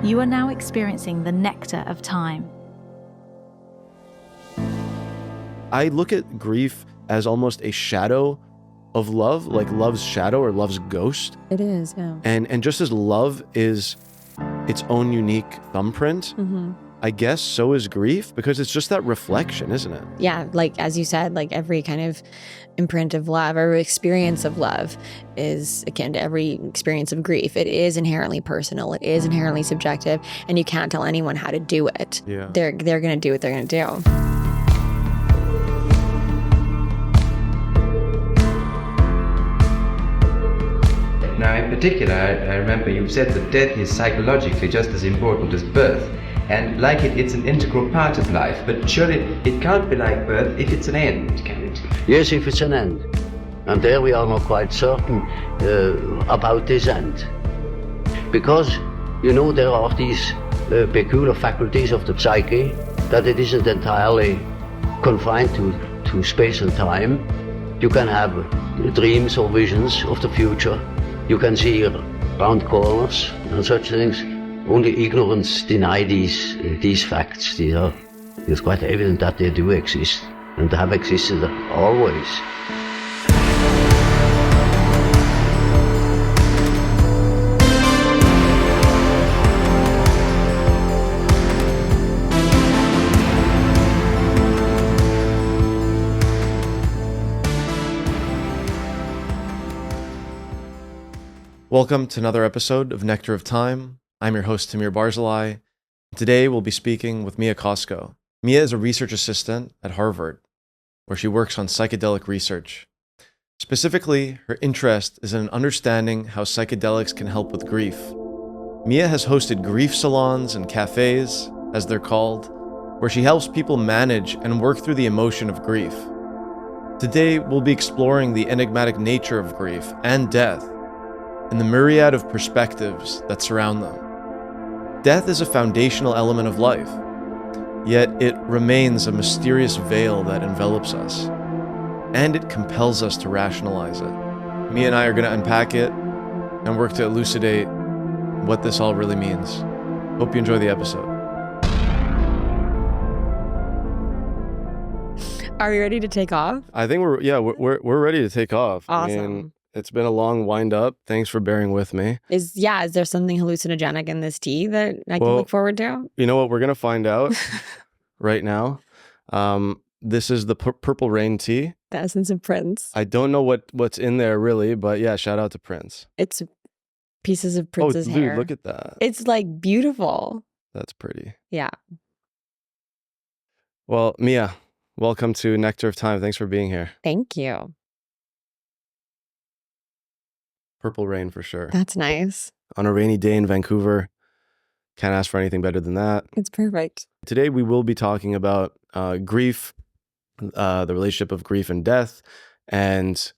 You are now experiencing the nectar of time. I look at grief as almost a shadow of love, like love's shadow or love's ghost. It is, yeah. And just as love is its own unique thumbprint, I guess so is grief, because it's just that reflection, isn't it? Yeah, like as you said, like every kind of imprint of love or experience of love is akin to every experience of grief. It is inherently personal. It is inherently subjective, and you can't tell anyone how to do it. Yeah. They're going to do what they're going to do. Now, in particular, I remember you said that death is psychologically just as important as birth. And like it's an integral part of life. But surely it can't be like birth if it's an end, can it? Yes, if it's an end. And there we are not quite certain about this end. Because, you know, there are these peculiar faculties of the psyche that it isn't entirely confined to space and time. You can have dreams or visions of the future. You can see round corners and such things. Only ignorance deny these facts. It's quite evident that they do exist and have existed always. Welcome to another episode of Nectar of Time. I'm your host, Tamir Barzilai. Today, we'll be speaking with Mia Cosco. Mia is a research assistant at Harvard, where she works on psychedelic research. Specifically, her interest is in understanding how psychedelics can help with grief. Mia has hosted grief salons and cafes, as they're called, where she helps people manage and work through the emotion of grief. Today, we'll be exploring the enigmatic nature of grief and death, and the myriad of perspectives that surround them. Death is a foundational element of life, yet it remains a mysterious veil that envelops us, and it compels us to rationalize it. Mia and I are going to unpack it and work to elucidate what this all really means. Hope you enjoy the episode. Are we ready to take off? I think we're ready to take off. Awesome. I mean, it's been a long wind up. Thanks for bearing with me. Is there something hallucinogenic in this tea that I can look forward to? You know what? We're going to find out right now. This is the Purple Rain tea. The essence of Prince. I don't know what's in there really, but yeah, shout out to Prince. It's pieces of Prince's hair. Dude, look at that. It's like beautiful. That's pretty. Yeah. Well, Mia, welcome to Nectar of Time. Thanks for being here. Thank you. Purple Rain for sure. That's nice. On a rainy day in Vancouver. Can't ask for anything better than that. It's perfect. Today we will be talking about grief, the relationship of grief and death, and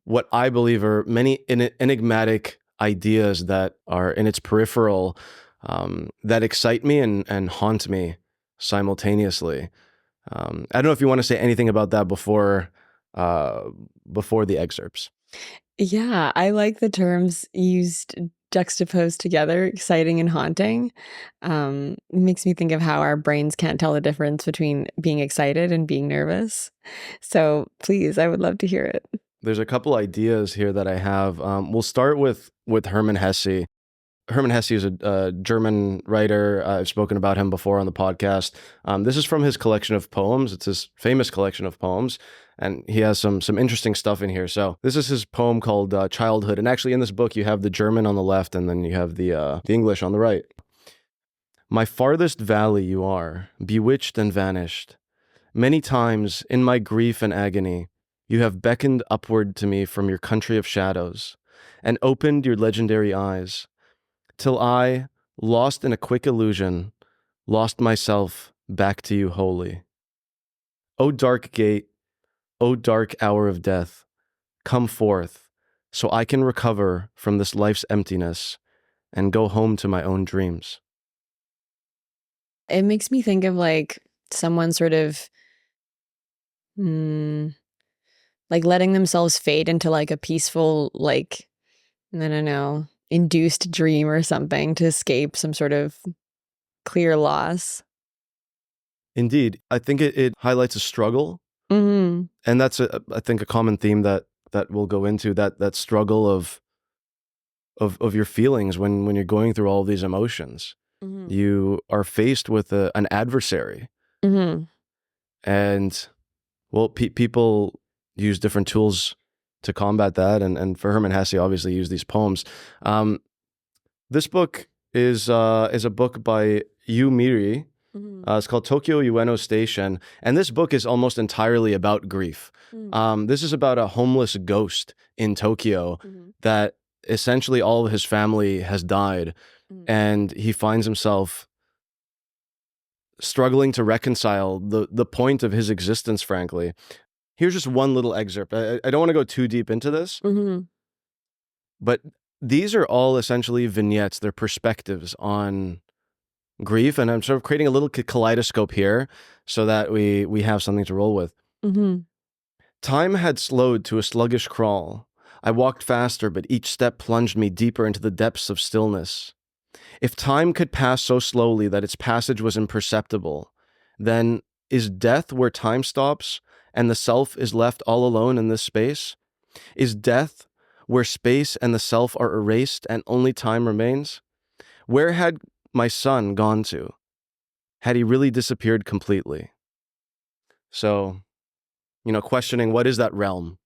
what I believe are many enigmatic ideas that are in its peripheral that excite me and haunt me simultaneously. I don't know if you want to say anything about that before the excerpts. Yeah, I like the terms used juxtaposed together, exciting and haunting. It makes me think of how our brains can't tell the difference between being excited and being nervous. So please, I would love to hear it. There's a couple ideas here that I have. We'll start with Hermann Hesse. Hermann Hesse is a German writer. I've spoken about him before on the podcast. This is from his collection of poems. It's his famous collection of poems, and he has some interesting stuff in here. So this is his poem called Childhood. And actually in this book, you have the German on the left, and then you have the English on the right. My farthest valley you are, bewitched and vanished. Many times in my grief and agony, you have beckoned upward to me from your country of shadows and opened your legendary eyes, till I, lost in a quick illusion, lost myself back to you wholly. O dark gate, O dark hour of death, come forth, so I can recover from this life's emptiness and go home to my own dreams. It makes me think of like someone sort of like letting themselves fade into like a peaceful, like, I don't know, induced dream or something to escape some sort of clear loss. Indeed. I think it highlights a struggle. Mm-hmm. And that's, I think, a common theme that we'll go into, that struggle of your feelings when you're going through all of these emotions. Mm-hmm. You are faced with an adversary. Mm-hmm. And, well, people use different tools to combat that. And for Hermann Hesse, obviously, use these poems. This book is a book by Yu Miri. Mm-hmm. It's called Tokyo Ueno Station. And this book is almost entirely about grief. This is about a homeless ghost in Tokyo that essentially all of his family has died. And he finds himself struggling to reconcile the point of his existence, frankly. Here's just one little excerpt. I don't want to go too deep into this, but these are all essentially vignettes. They're perspectives on grief, and I'm sort of creating a little kaleidoscope here so that we have something to roll with. Time had slowed to a sluggish crawl. I walked faster, but each step plunged me deeper into the depths of stillness. If time could pass so slowly that its passage was imperceptible, then is death where time stops and the self is left all alone in this space? Is death where space and the self are erased and only time remains? Where had my son gone to? Had he really disappeared completely? So, questioning what is that realm?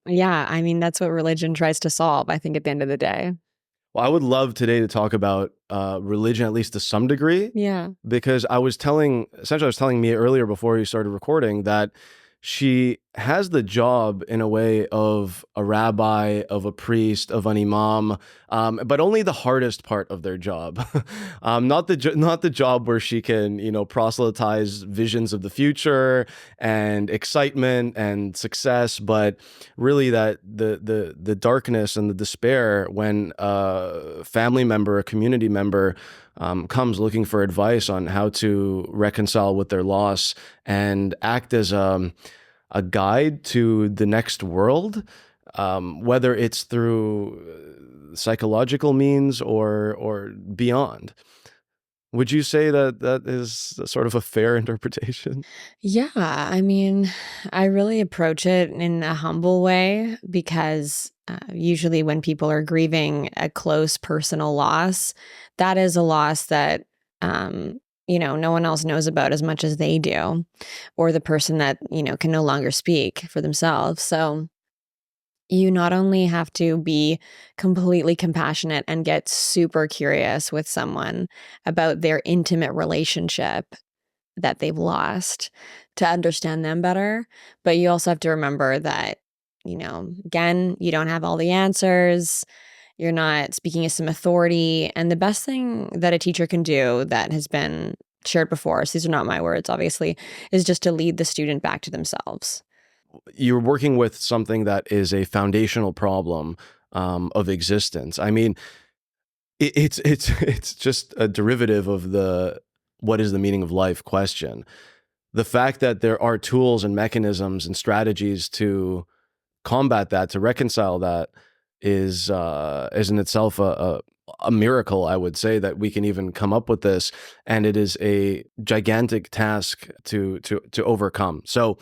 Yeah, I mean, that's what religion tries to solve, I think, at the end of the day. Well, I would love today to talk about religion, at least to some degree. Yeah. Because I was telling Mia earlier before we started recording that she has the job in a way of a rabbi, of a priest, of an imam, but only the hardest part of their job. Not the job where she can, proselytize visions of the future and excitement and success, but really that the darkness and the despair when a family member, a community member comes looking for advice on how to reconcile with their loss and act as a guide to the next world, whether it's through psychological means or beyond. Would you say that is sort of a fair interpretation? Yeah, I mean, I really approach it in a humble way because usually when people are grieving a close personal loss, that is a loss that, no one else knows about as much as they do, or the person that, can no longer speak for themselves. So you not only have to be completely compassionate and get super curious with someone about their intimate relationship that they've lost to understand them better, but you also have to remember that, again, you don't have all the answers. You're not speaking as some authority. And the best thing that a teacher can do that has been shared before, so these are not my words, obviously, is just to lead the student back to themselves. You're working with something that is a foundational problem of existence. I mean, it's just a derivative of the what is the meaning of life question. The fact that there are tools and mechanisms and strategies to combat that, to reconcile that, is in itself a miracle, I would say, that we can even come up with this, and it is a gigantic task to overcome. So,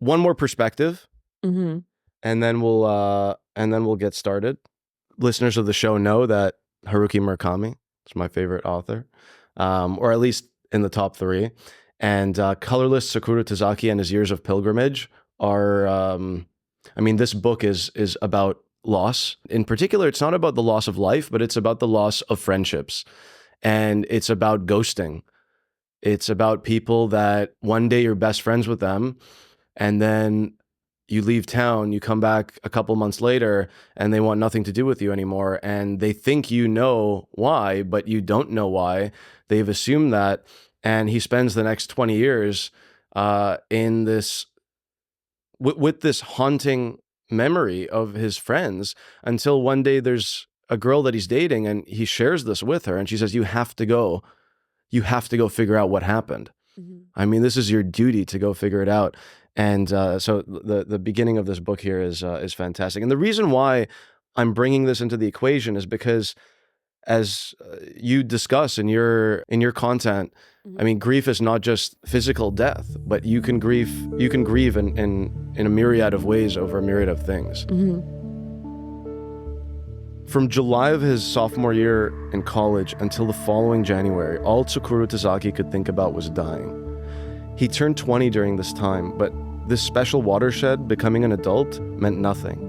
one more perspective, and then we'll get started. Listeners of the show know that Haruki Murakami is my favorite author, or at least in the top 3. And Colorless Sakura Tazaki and His Years of Pilgrimage are. This book is about loss. In particular, it's not about the loss of life, but it's about the loss of friendships, and it's about ghosting. It's about people that one day you're best friends with them, and then you leave town, you come back a couple months later, and they want nothing to do with you anymore. And they think you know why, but you don't know why. They've assumed that. And he spends the next 20 years in this, with this haunting memory of his friends, until one day there's a girl that he's dating and he shares this with her. And she says, you have to go figure out what happened. I mean, this is your duty to go figure it out. And so the beginning of this book here is fantastic. And the reason why I'm bringing this into the equation is because, as you discuss in your content, I mean, grief is not just physical death, but you can grieve in a myriad of ways over a myriad of things. From July of his sophomore year in college until the following January, all Tsukuru Tazaki could think about was dying. He turned 20 during this time, but this special watershed, becoming an adult, meant nothing.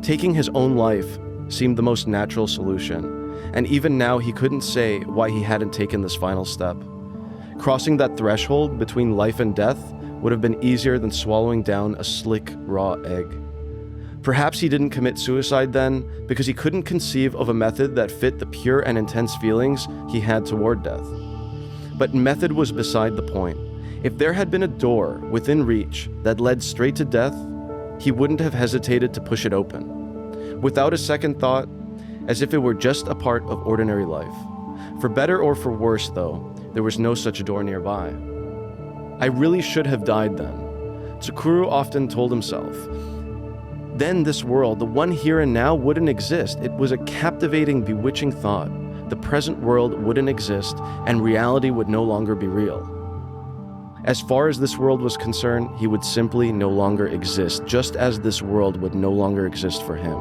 Taking his own life seemed the most natural solution, and even now he couldn't say why he hadn't taken this final step. Crossing that threshold between life and death would have been easier than swallowing down a slick, raw egg. Perhaps he didn't commit suicide then because he couldn't conceive of a method that fit the pure and intense feelings he had toward death. But method was beside the point. If there had been a door within reach that led straight to death, he wouldn't have hesitated to push it open. Without a second thought, as if it were just a part of ordinary life. For better or for worse, though, there was no such door nearby. I really should have died then. Tsukuru often told himself. Then this world, the one here and now, wouldn't exist. It was a captivating, bewitching thought. The present world wouldn't exist, and reality would no longer be real. As far as this world was concerned, he would simply no longer exist, just as this world would no longer exist for him.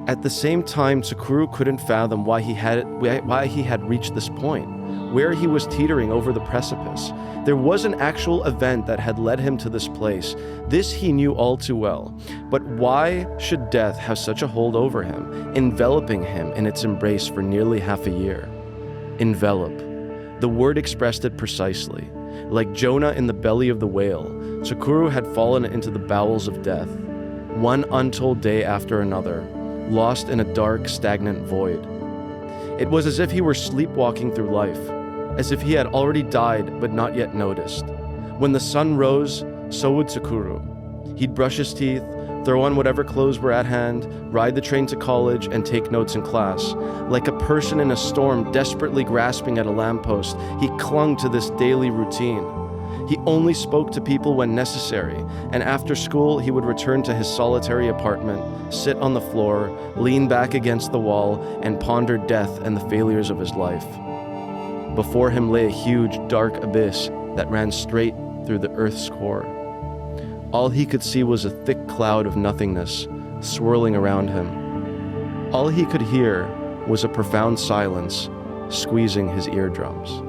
At the same time, Tsukuru couldn't fathom why he had reached this point, where he was teetering over the precipice. There was an actual event that had led him to this place. This he knew all too well. But why should death have such a hold over him, enveloping him in its embrace for nearly half a year? Envelop. The word expressed it precisely. Like Jonah in the belly of the whale, Tsukuru had fallen into the bowels of death, one untold day after another, lost in a dark, stagnant void. It was as if he were sleepwalking through life, as if he had already died but not yet noticed. When the sun rose, so would Tsukuru. He'd brush his teeth, throw on whatever clothes were at hand, ride the train to college, and take notes in class. Like a person in a storm desperately grasping at a lamppost, he clung to this daily routine. He only spoke to people when necessary, and after school he would return to his solitary apartment, sit on the floor, lean back against the wall, and ponder death and the failures of his life. Before him lay a huge, dark abyss that ran straight through the earth's core. All he could see was a thick cloud of nothingness swirling around him. All he could hear was a profound silence squeezing his eardrums.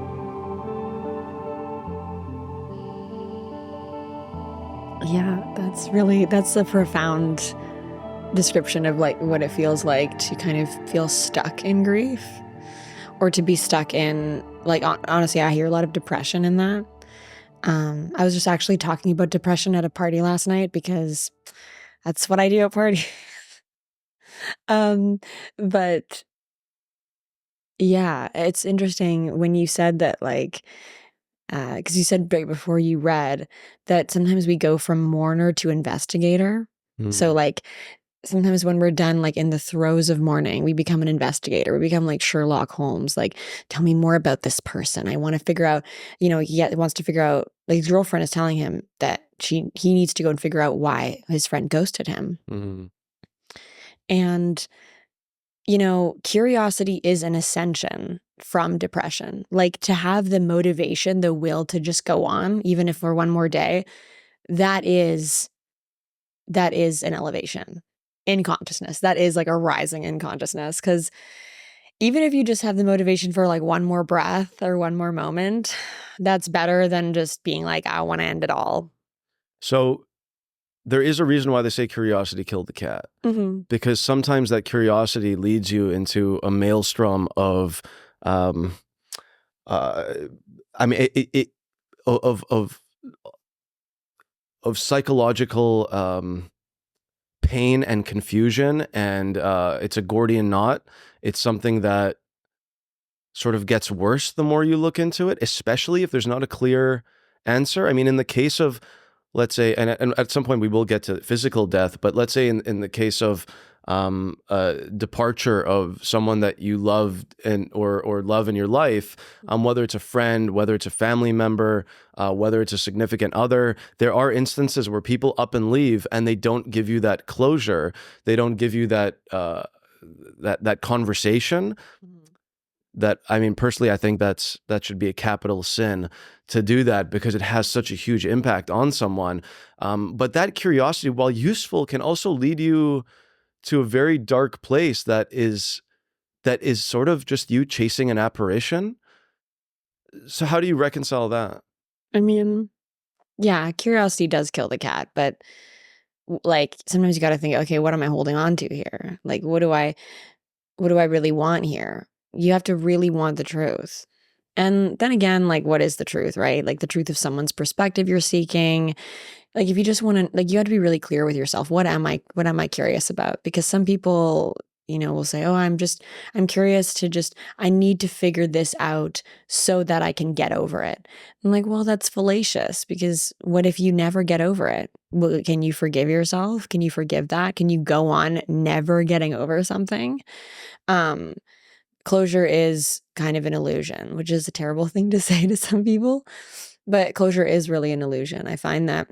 Yeah, that's a profound description of like what it feels like to kind of feel stuck in grief, or to be stuck in, like, honestly, I hear a lot of depression in that. I was just actually talking about depression at a party last night because that's what I do at parties. But yeah, it's interesting when you said that, like, because you said right before you read that sometimes we go from mourner to investigator. So like sometimes when we're done, like in the throes of mourning, we become an investigator. We become like Sherlock Holmes. Like, tell me more about this person. I want to figure out, he wants to figure out, like his girlfriend is telling him that he needs to go and figure out why his friend ghosted him. And, curiosity is an ascension from depression. Like, to have the motivation, the will to just go on, even if for one more day, that is an elevation in consciousness. That is like a rising in consciousness. Because even if you just have the motivation for like one more breath or one more moment, that's better than just being like, I want to end it all. So there is a reason why they say curiosity killed the cat. Because sometimes that curiosity leads you into a maelstrom of psychological pain and confusion, and it's a Gordian knot. It's something that sort of gets worse the more you look into it, especially if there's not a clear answer. I mean, in the case of, let's say, and at some point we will get to physical death, but let's say in the case of departure of someone that you loved and or love in your life, whether it's a friend, whether it's a family member, whether it's a significant other. There are instances where people up and leave and they don't give you that closure. They don't give you that that conversation. That, I mean, personally, I think that should be a capital sin to do that, because it has such a huge impact on someone. But that curiosity, while useful, can also lead you to a very dark place that is sort of just you chasing an apparition. So how do you reconcile that? I mean, yeah, curiosity does kill the cat, but like sometimes you got to think, okay, what am I holding on to here? Like, what do I really want here? You have to really want the truth. And then again, like, what is the truth, right? Like the truth of someone's perspective you're seeking. Like, if you just want to, like, you have to be really clear with yourself. What am I curious about? Because some people, will say, oh, I'm curious to I need to figure this out so that I can get over it. I'm like, well, that's fallacious, because what if you never get over it? Well, can you forgive yourself? Can you forgive that? Can you go on never getting over something? Closure is kind of an illusion, which is a terrible thing to say to some people, but closure is really an illusion. I find that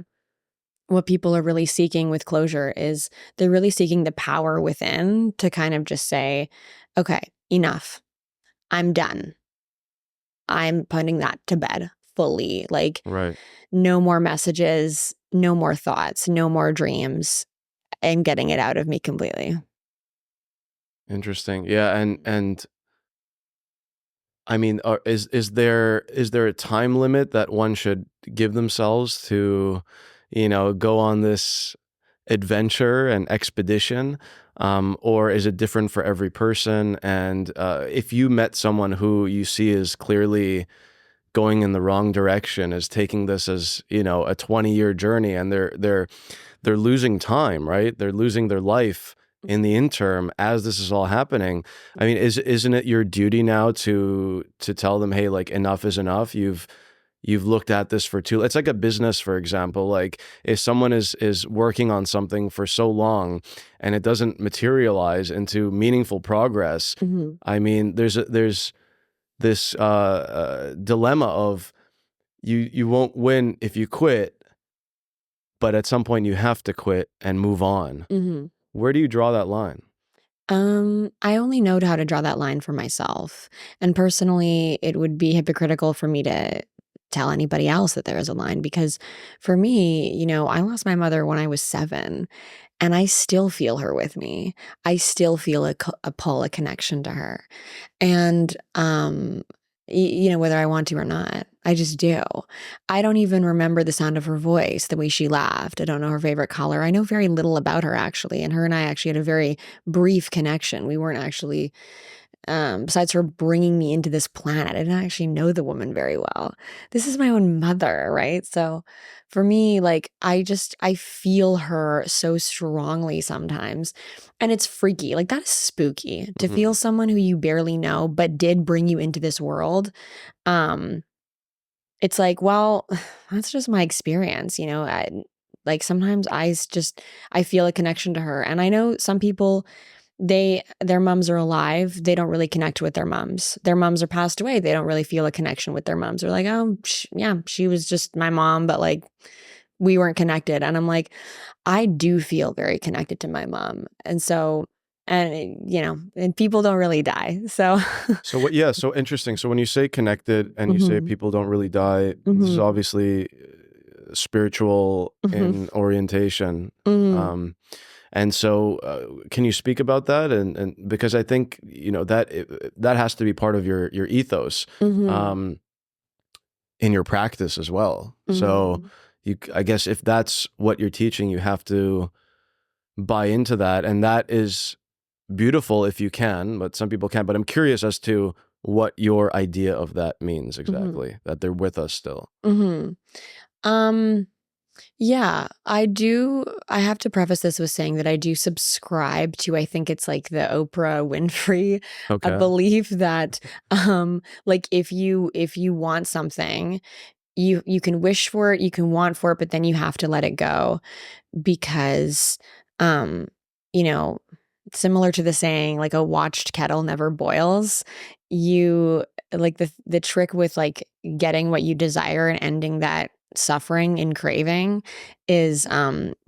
what people are really seeking with closure is they're really seeking the power within to kind of just say, okay, enough. I'm done. I'm putting that to bed fully. Like, Right. No more messages, no more thoughts, no more dreams. I'm getting it out of me completely. Interesting. Yeah, and I mean, is there a time limit that one should give themselves to, go on this adventure and expedition, or is it different for every person? And if you met someone who you see is clearly going in the wrong direction, is taking this as a 20-year journey, and they're losing time, right? They're losing their life in the interim as this is all happening. I mean, isn't it your duty now to tell them, hey, like, enough is enough. You've looked at this for too. It's like a business, for example. Like, if someone is working on something for so long and it doesn't materialize into meaningful progress, I mean, there's this dilemma of you won't win if you quit, but at some point you have to quit and move on. Where do you draw that line? I only know how to draw that line for myself. And personally, it would be hypocritical for me to tell anybody else that there is a line, because for me, I lost my mother when I was 7, and I still feel her with me. I still feel a pull, a connection to her. And, whether I want to or not, I just do. I don't even remember the sound of her voice, the way she laughed. I don't know her favorite color. I know very little about her, actually. And her and I actually had a very brief connection. We weren't actually, besides her bringing me into this planet, I didn't actually know the woman very well. This is my own mother, right? So for me, like, I feel her so strongly sometimes. And it's freaky. Like, that is spooky to feel someone who you barely know, but did bring you into this world. It's like, well, that's just my experience. Like, sometimes I feel a connection to her. And I know some people, their moms are alive. They don't really connect with their moms. Their moms are passed away. They don't really feel a connection with their moms. They're like, oh, yeah, she was just my mom, but like, we weren't connected. And I'm like, I do feel very connected to my mom. And so, and people don't really die. So, So what? Yeah. So interesting. So when you say connected and you say people don't really die, this is obviously spiritual in orientation. And so, can you speak about that? And because I think that has to be part of your ethos in your practice as well. So I guess if that's what you're teaching, you have to buy into that, and that is beautiful if you can, but some people can't. But I'm curious as to what your idea of that means exactly, that they're with us still. Yeah, I do. I have to preface this with saying that I do subscribe to, I think it's like the Oprah Winfrey belief that, like, if you want something, you can wish for it, you can want for it, but then you have to let it go, because, similar to the saying, like a watched kettle never boils. You like the trick with like getting what you desire and ending that suffering and craving is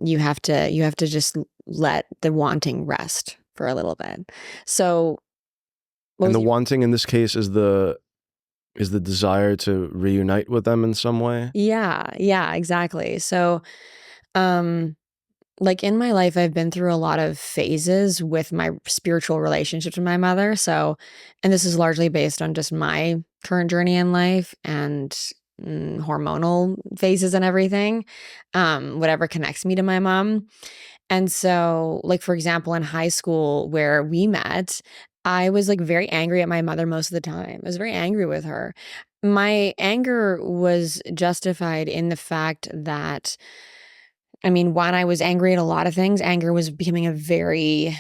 you have to just let the wanting rest for a little bit. So And the wanting in this case is the desire to reunite with them in some way. Yeah, exactly. So like in my life, I've been through a lot of phases with my spiritual relationships with my mother. So, and this is largely based on just my current journey in life and hormonal phases and everything, whatever connects me to my mom. And so, like, for example, in high school where we met, I was like very angry at my mother most of the time. I was very angry with her. My anger was justified in the fact that I mean, when I was angry at a lot of things, anger was becoming a very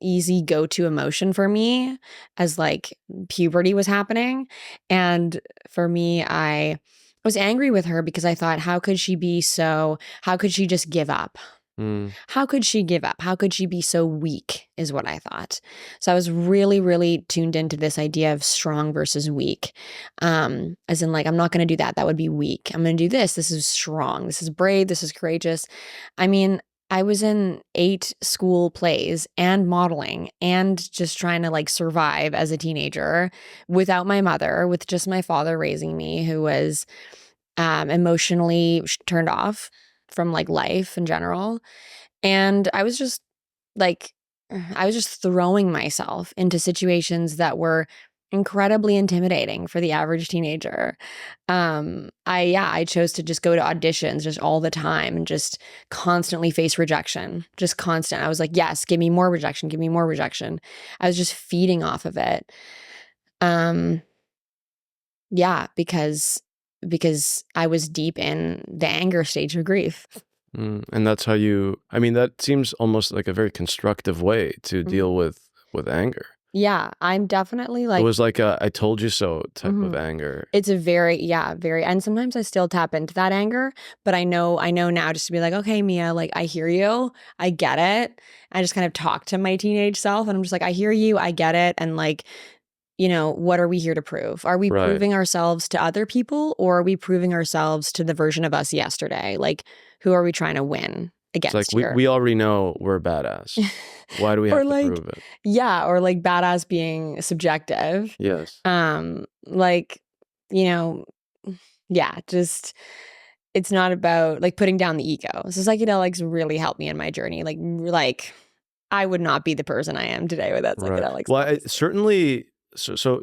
easy go-to emotion for me as like puberty was happening. And for me, I was angry with her because I thought, how could she just give up? How could she give up? How could she be so weak is what I thought. So I was really, really tuned into this idea of strong versus weak. As in like, I'm not going to do that. That would be weak. I'm going to do this. This is strong. This is brave. This is courageous. I mean, I was in 8 school plays and modeling and just trying to like survive as a teenager without my mother, with just my father raising me, who was emotionally turned off from like life in general. And I was just throwing myself into situations that were incredibly intimidating for the average teenager. I chose to just go to auditions just all the time and just constantly face rejection, just constant. I was like, yes, give me more rejection, give me more rejection. I was just feeding off of it. Because I was deep in the anger stage of grief. And that's how that seems almost like a very constructive way to deal with anger. Yeah, I'm definitely like... It was like a I told you so type of anger. It's a very, and sometimes I still tap into that anger, but I know now just to be like, okay, Mia, like I hear you, I get it. I just kind of talk to my teenage self and I'm just like, I hear you, I get it. And like, what are we here to prove? Are we proving ourselves to other people, or are we proving ourselves to the version of us yesterday? Like, who are we trying to win against? It's like we already know we're badass. Why do we have to prove it? Yeah, or like badass being subjective. Yes. Just it's not about like putting down the ego. So psychedelics really helped me in my journey. Like I would not be the person I am today without psychedelics. Well, certainly. So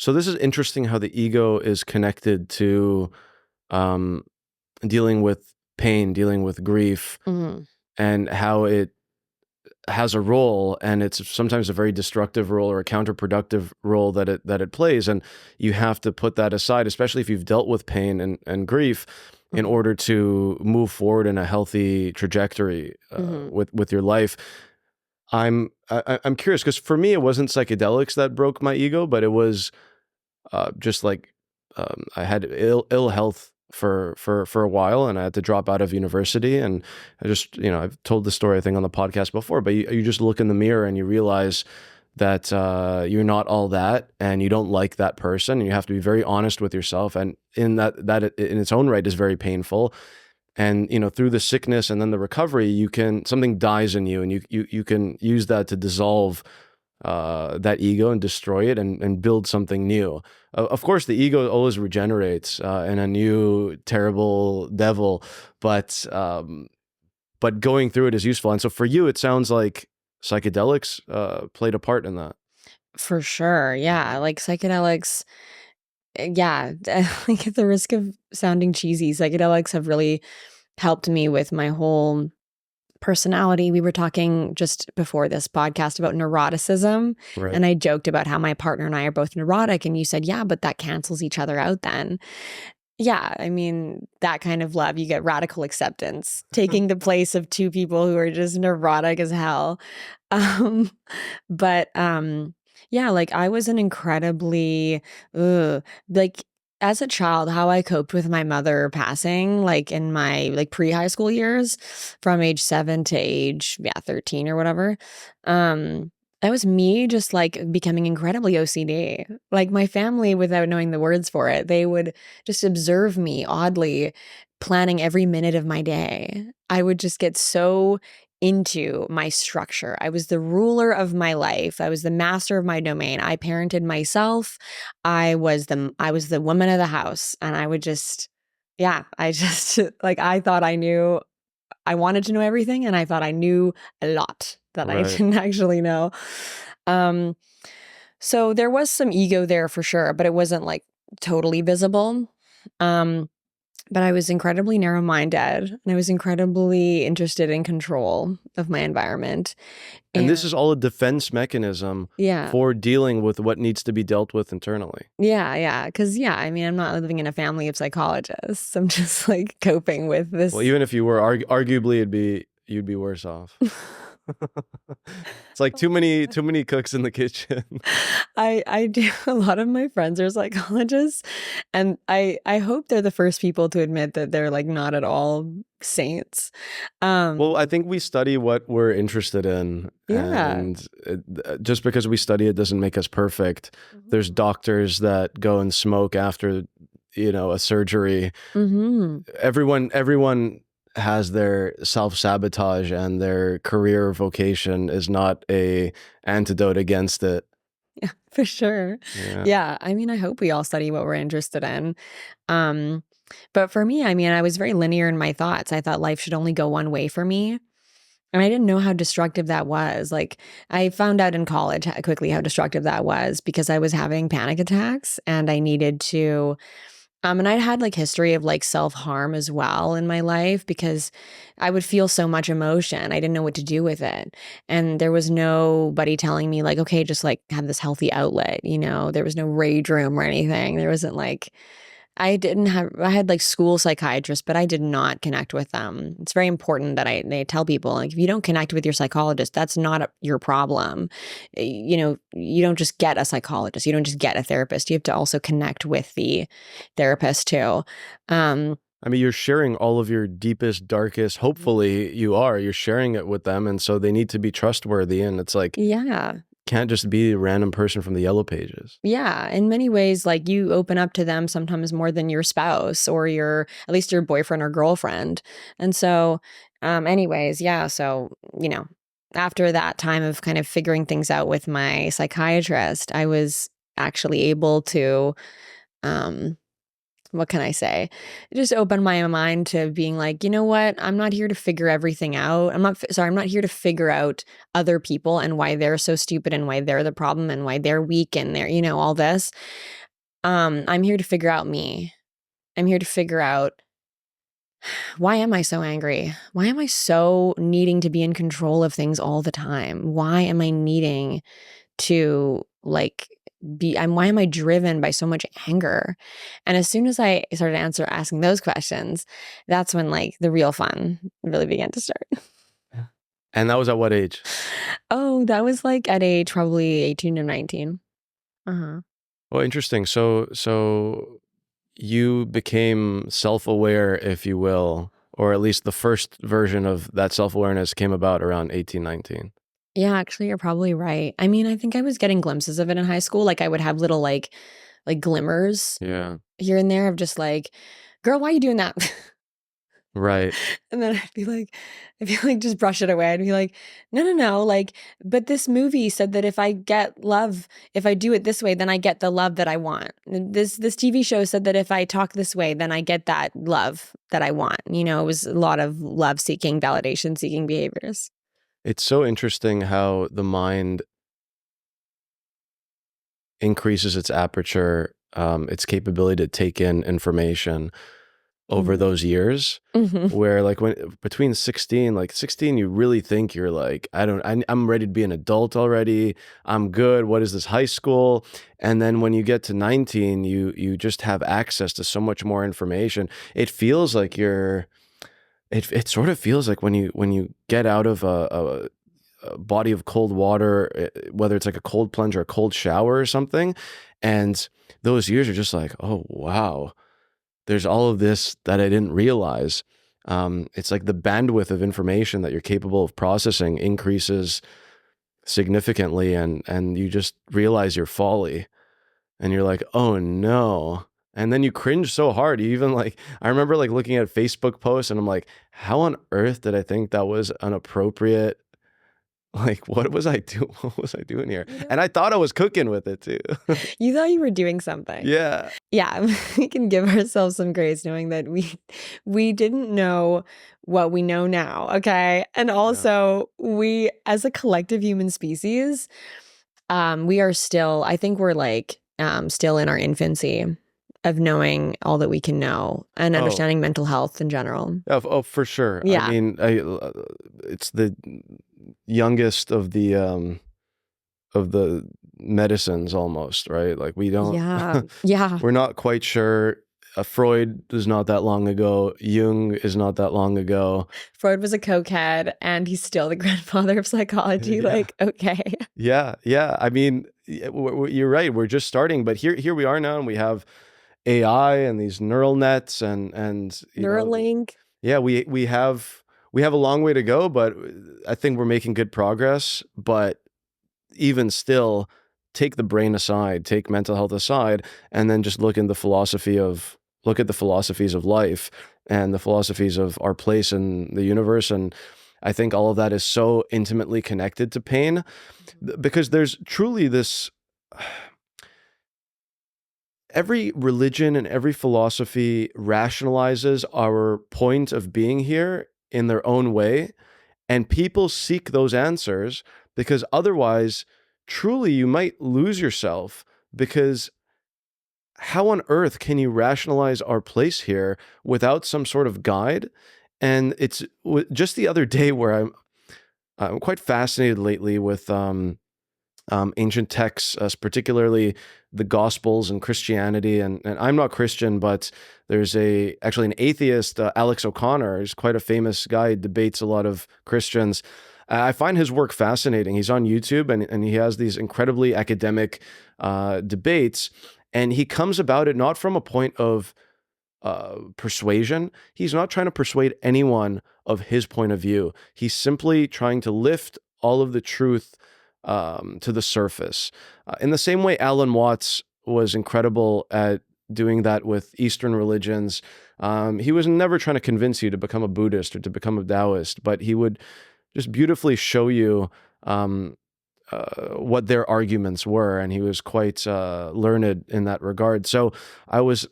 this is interesting how the ego is connected to dealing with pain, dealing with grief, and how it has a role, and it's sometimes a very destructive role or a counterproductive role that it plays, and you have to put that aside, especially if you've dealt with pain and grief, in order to move forward in a healthy trajectory with your life. I'm curious, because for me it wasn't psychedelics that broke my ego, but it was just like I had ill health for a while, and I had to drop out of university, and I just I've told the story I think on the podcast before, but you just look in the mirror and you realize that you're not all that, and you don't like that person, and you have to be very honest with yourself, and in that in its own right is very painful. And through the sickness and then the recovery, something dies in you, and you can use that to dissolve that ego and destroy it and build something new. Of course, the ego always regenerates in a new terrible devil, but going through it is useful. And so for you, it sounds like psychedelics played a part in that. For sure, yeah. Like psychedelics, yeah. Like at the risk of sounding cheesy, psychedelics have really helped me with my whole personality. We were talking just before this podcast about neuroticism, and I joked about how my partner and I are both neurotic, and you said, yeah, but that cancels each other out then. Yeah, I mean, that kind of love, you get radical acceptance, taking the place of two people who are just neurotic as hell. Yeah, like I was an incredibly, like as a child, how I coped with my mother passing, like in my like pre-high school years, from age 7 to age 13 or whatever. That was me just like becoming incredibly OCD. Like my family, without knowing the words for it, they would just observe me oddly planning every minute of my day. I would just get so into my structure. I was the ruler of my life. I was the master of my domain. I parented myself. I was the woman of the house, and I would just I just like I thought I knew. I wanted to know everything, and I thought I knew a lot that I Right. didn't actually know. So there was some ego there for sure, but it wasn't like totally visible. But I was incredibly narrow-minded, and I was incredibly interested in control of my environment. And this is all a defense mechanism Yeah. for dealing with what needs to be dealt with internally. Yeah. Because, I mean, I'm not living in a family of psychologists. I'm just like coping with this. Well, even if you were, arguably, you'd be worse off. It's like too many cooks in the kitchen. I do. A lot of my friends are psychologists, and I hope they're the first people to admit that they're like not at all saints. Well, I think we study what we're interested in. Yeah. And just because we study it doesn't make us perfect. There's doctors that go and smoke after, a surgery. Everyone has their self-sabotage, and their career vocation is not a antidote against it. Yeah, for sure. Yeah. I mean, I hope we all study what we're interested in. But for me, I mean, I was very linear in my thoughts. I thought life should only go one way for me. And I didn't know how destructive that was. Like, I found out in college quickly how destructive that was, because I was having panic attacks and I needed to and I'd had like history of like self-harm as well in my life, because I would feel so much emotion. I didn't know what to do with it. And there was nobody telling me like, okay, just like have this healthy outlet, there was no rage room or anything. There wasn't like, I had like school psychiatrists, but I did not connect with them. It's very important that they tell people, like, if you don't connect with your psychologist, that's not your problem. You don't just get a psychologist. You don't just get a therapist. You have to also connect with the therapist too. I mean, you're sharing all of your deepest, darkest, hopefully you're sharing it with them. And so they need to be trustworthy. And it's like, can't just be a random person from the Yellow Pages. Yeah. In many ways, like, you open up to them sometimes more than your spouse or at least your boyfriend or girlfriend. And so, anyways, yeah. So, after that time of kind of figuring things out with my psychiatrist, I was actually able to, what can I say? It just opened my mind to being like, you know what? I'm not here to figure everything out. I'm not here to figure out other people and why they're so stupid and why they're the problem and why they're weak and they're, all this. I'm here to figure out me. I'm here to figure out, why am I so angry? Why am I so needing to be in control of things all the time? Why am I needing to why am I driven by so much anger? And as soon as I started asking those questions, that's when like the real fun really began to start. And that was at what age? Oh, that was like at age probably 18 or 19. Well, interesting. So you became self-aware, if you will, or at least the first version of that self-awareness came about around 18, 19. Yeah, actually, you're probably right. I mean, I think I was getting glimpses of it in high school. Like, I would have little like glimmers here and there of just like, girl, why are you doing that? Right. And then I'd be like, just brush it away. I'd be like, no. Like, but this movie said that if I get love, if I do it this way, then I get the love that I want. This TV show said that if I talk this way, then I get that love that I want. It was a lot of love seeking, validation seeking behaviors. It's so interesting how the mind increases its aperture, its capability to take in information over those years, where like between 16, you really think you're like, I'm ready to be an adult already. I'm good. What is this, high school? And then when you get to 19, you just have access to so much more information. It feels like it sort of feels like when you get out of body of cold water, whether it's like a cold plunge or a cold shower or something. And those years are just like, oh, wow, there's all of this that I didn't realize. It's like the bandwidth of information that you're capable of processing increases significantly, and you just realize your folly, and you're like, oh no. And then you cringe so hard. You even like, I remember like looking at Facebook posts and I'm like, how on earth did I think that was inappropriate? Like, what was I doing? What was I doing here? And I thought I was cooking with it too. You thought you were doing something. Yeah. Yeah, we can give ourselves some grace knowing that we didn't know what we know now, okay? And also we, as a collective human species, we are still, I think we're like still in our infancy of knowing all that we can know and understanding mental health in general. Oh, for sure. Yeah. I mean, it's the youngest of the medicines almost, right? Like we don't, we're not quite sure. Freud was not that long ago. Jung is not that long ago. Freud was a cokehead and he's still the grandfather of psychology. Yeah. Like, okay. Yeah. I mean, you're right. We're just starting, but here we are now, and we have AI and these neural nets and Neuralink. We have a long way to go, but I think we're making good progress. But even still, take the brain aside, take mental health aside, and then just look at the philosophies of life and the philosophies of our place in the universe. And I think all of that is so intimately connected to pain, because there's truly this, every religion and every philosophy rationalizes our point of being here in their own way. And people seek those answers because otherwise, truly, you might lose yourself, because how on earth can you rationalize our place here without some sort of guide? And it's just the other day where I'm quite fascinated lately with ancient texts, particularly the Gospels and Christianity. And I'm not Christian, but there's actually an atheist, Alex O'Connor. He's quite a famous guy, debates a lot of Christians. I find his work fascinating. He's on YouTube and he has these incredibly academic debates, and he comes about it not from a point of persuasion. He's not trying to persuade anyone of his point of view. He's simply trying to lift all of the truth to the surface. In the same way Alan Watts was incredible at doing that with Eastern religions. He was never trying to convince you to become a Buddhist or to become a Taoist, but he would just beautifully show you what their arguments were, and he was quite learned in that regard. So I was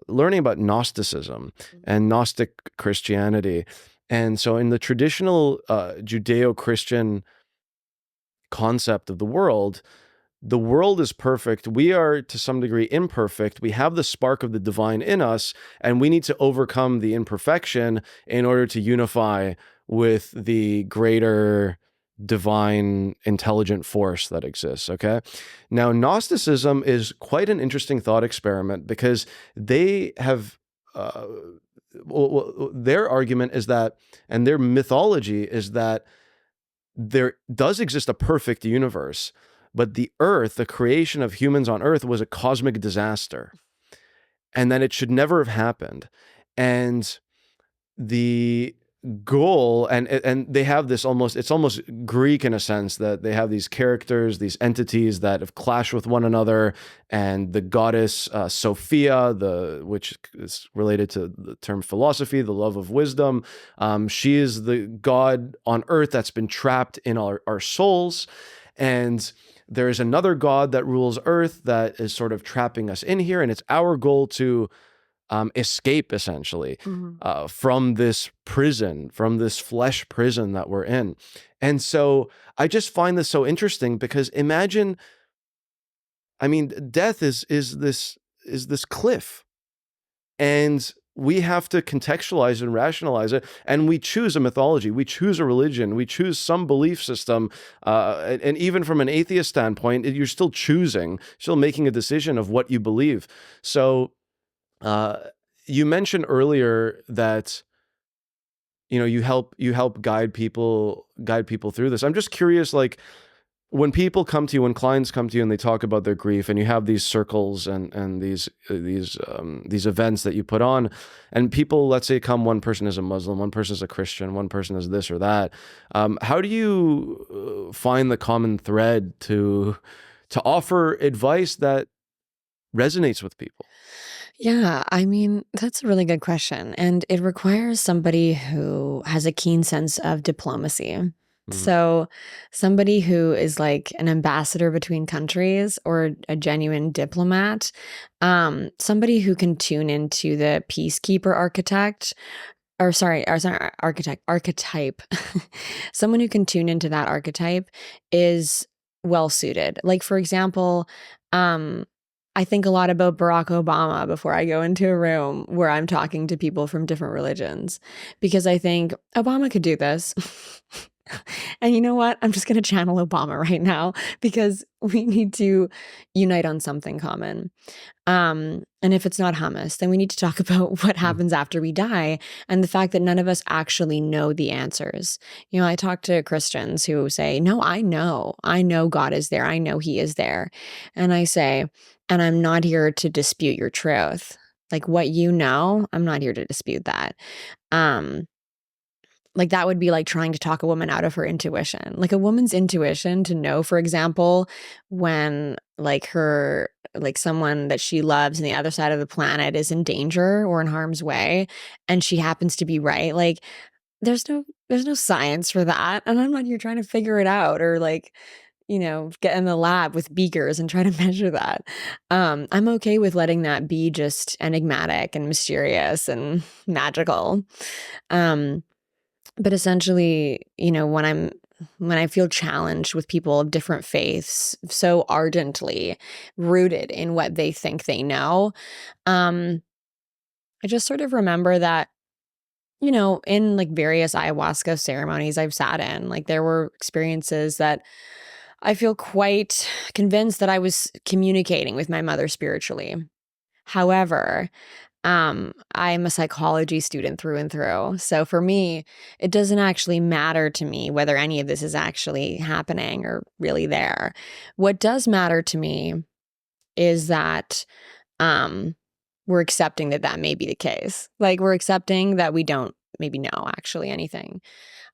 learning about Gnosticism and Gnostic Christianity. And so in the traditional Judeo-Christian concept of the world is perfect. We are to some degree imperfect. We have the spark of the divine in us, and we need to overcome the imperfection in order to unify with the greater divine intelligent force that exists. Okay. Now, Gnosticism is quite an interesting thought experiment, because they have their argument is that, and their mythology is that, there does exist a perfect universe, but the earth, the creation of humans on earth, was a cosmic disaster, and that it should never have happened. And the goal, and they have this it's almost Greek in a sense, that they have these characters, these entities that have clashed with one another, and the goddess Sophia, which is related to the term philosophy, the love of wisdom. She is the god on earth that's been trapped in our souls, and there is another god that rules earth that is sort of trapping us in here, and it's our goal to escape, essentially, from this prison, from this flesh prison that we're in. And so I just find this so interesting, because imagine, I mean, death is this cliff, and we have to contextualize and rationalize it, and we choose a mythology, we choose a religion, we choose some belief system, and even from an atheist standpoint, you're still making a decision of what you believe. So you mentioned earlier that you help guide people through this. I'm just curious, like, when people come to you, when clients come to you and they talk about their grief, and you have these circles and these events that you put on, and people, let's say, come, one person is a Muslim, one person is a Christian, one person is this or that. How do you find the common thread to offer advice that resonates with people? Yeah, I mean, that's a really good question. And it requires somebody who has a keen sense of diplomacy. So, somebody who is like an ambassador between countries, or a genuine diplomat, somebody who can tune into the peacekeeper archetype. Someone who can tune into that archetype is well suited. Like, for example, I think a lot about Barack Obama before I go into a room where I'm talking to people from different religions, because I think Obama could do this. And you know what? I'm just going to channel Obama right now, because we need to unite on something common. And if it's not hummus, then we need to talk about what happens after we die, and the fact that none of us actually know the answers. I talk to Christians who say, no, I know God is there. I know he is there. And I say, and I'm not here to dispute your truth. Like, what you know, I'm not here to dispute that. Like, that would be like trying to talk a woman out of her intuition. Like, a woman's intuition to know, for example, when like someone that she loves on the other side of the planet is in danger or in harm's way, and she happens to be right. Like, there's no science for that. And I'm not here trying to figure it out, or like, get in the lab with beakers and try to measure that. I'm okay with letting that be just enigmatic and mysterious and magical. But essentially, when I feel challenged with people of different faiths, so ardently rooted in what they think they know, I just sort of remember that, in like various ayahuasca ceremonies I've sat in, like, there were experiences that I feel quite convinced that I was communicating with my mother spiritually. However, I'm a psychology student through and through. So for me, it doesn't actually matter to me whether any of this is actually happening or really there. What does matter to me is that we're accepting that may be the case. Like, we're accepting that we don't maybe know actually anything.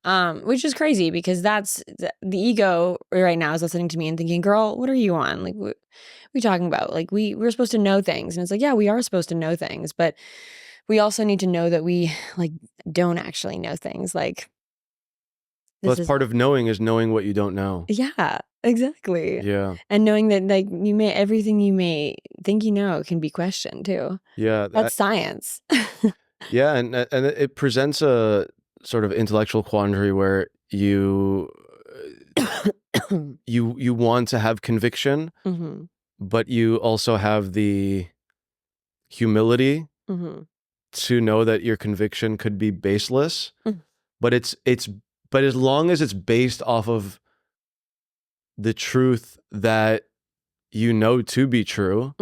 Which is crazy, because that's the ego right now is listening to me and thinking, girl, what are you on? Like, what are we talking about? Like, we're supposed to know things. And it's like, yeah, we are supposed to know things, but we also need to know that we like don't actually know things. Like, Well, that's part of knowing, is knowing what you don't know. Yeah, exactly. Yeah. And knowing that like everything you may think you know can be questioned too. Yeah. That's science. Yeah. And it presents a sort of intellectual quandary where you want to have conviction, but you also have the humility to know that your conviction could be baseless. But but as long as it's based off of the truth that you know to be true,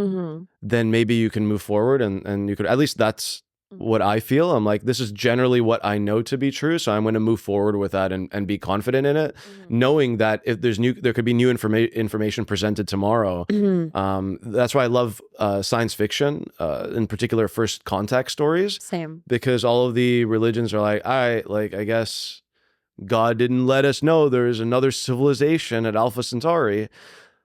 then maybe you can move forward, and you could, at least that's what I feel. I'm like, this is generally what I know to be true, so I'm going to move forward with that and be confident in it, knowing that if there could be new information presented tomorrow. That's why I love science fiction, in particular first contact stories. Same. Because all of the religions are like, I guess God didn't let us know there's another civilization at Alpha Centauri.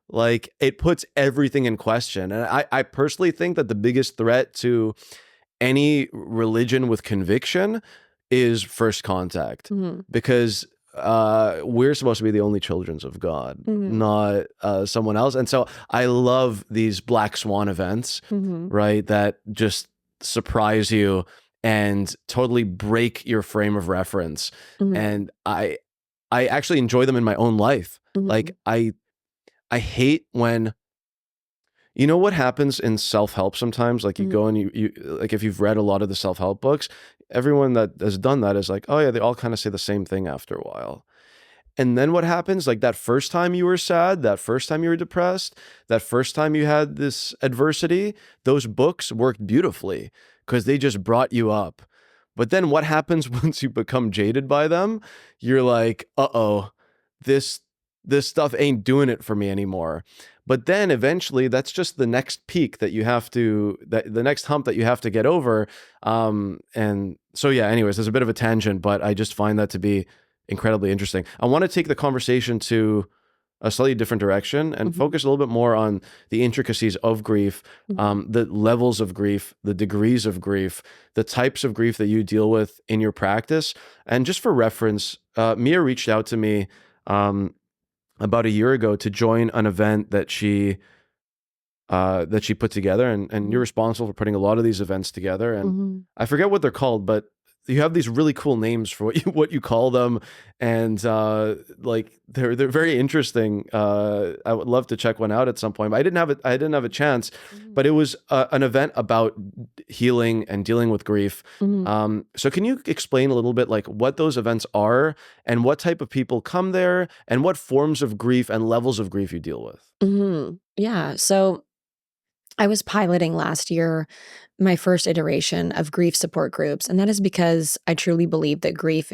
Like, it puts everything in question. And I personally think that the biggest threat to any religion with conviction is first contact, because we're supposed to be the only children of God, not someone else. And so I love these black swan events, right, that just surprise you and totally break your frame of reference. And I actually enjoy them in my own life. Like, I hate when, you know what happens in self-help sometimes? Like, you go and you like, if you've read a lot of the self-help books, everyone that has done that is like, oh yeah, they all kind of say the same thing after a while. And then what happens? Like, that first time you were sad, that first time you were depressed, that first time you had this adversity, those books worked beautifully because they just brought you up. But then what happens once you become jaded by them? You're like, uh-oh, this stuff ain't doing it for me anymore. But then eventually that's just the next peak that you have to, the next hump that you have to get over. And so, yeah, anyways, there's a bit of a tangent, but I just find that to be incredibly interesting. I want to take the conversation to a slightly different direction and focus a little bit more on the intricacies of grief, the levels of grief, the degrees of grief, the types of grief that you deal with in your practice. And just for reference, Mia reached out to me about a year ago to join an event that she put together, and you're responsible for putting a lot of these events together. And I forget what they're called, but you have these really cool names for what you call them, and like they're very interesting. I would love to check one out at some point, but I didn't have a chance. But it was an event about healing and dealing with grief. So can you explain a little bit like what those events are and what type of people come there and what forms of grief and levels of grief you deal with? Yeah. So I was piloting last year my first iteration of grief support groups. And that is because I truly believe that grief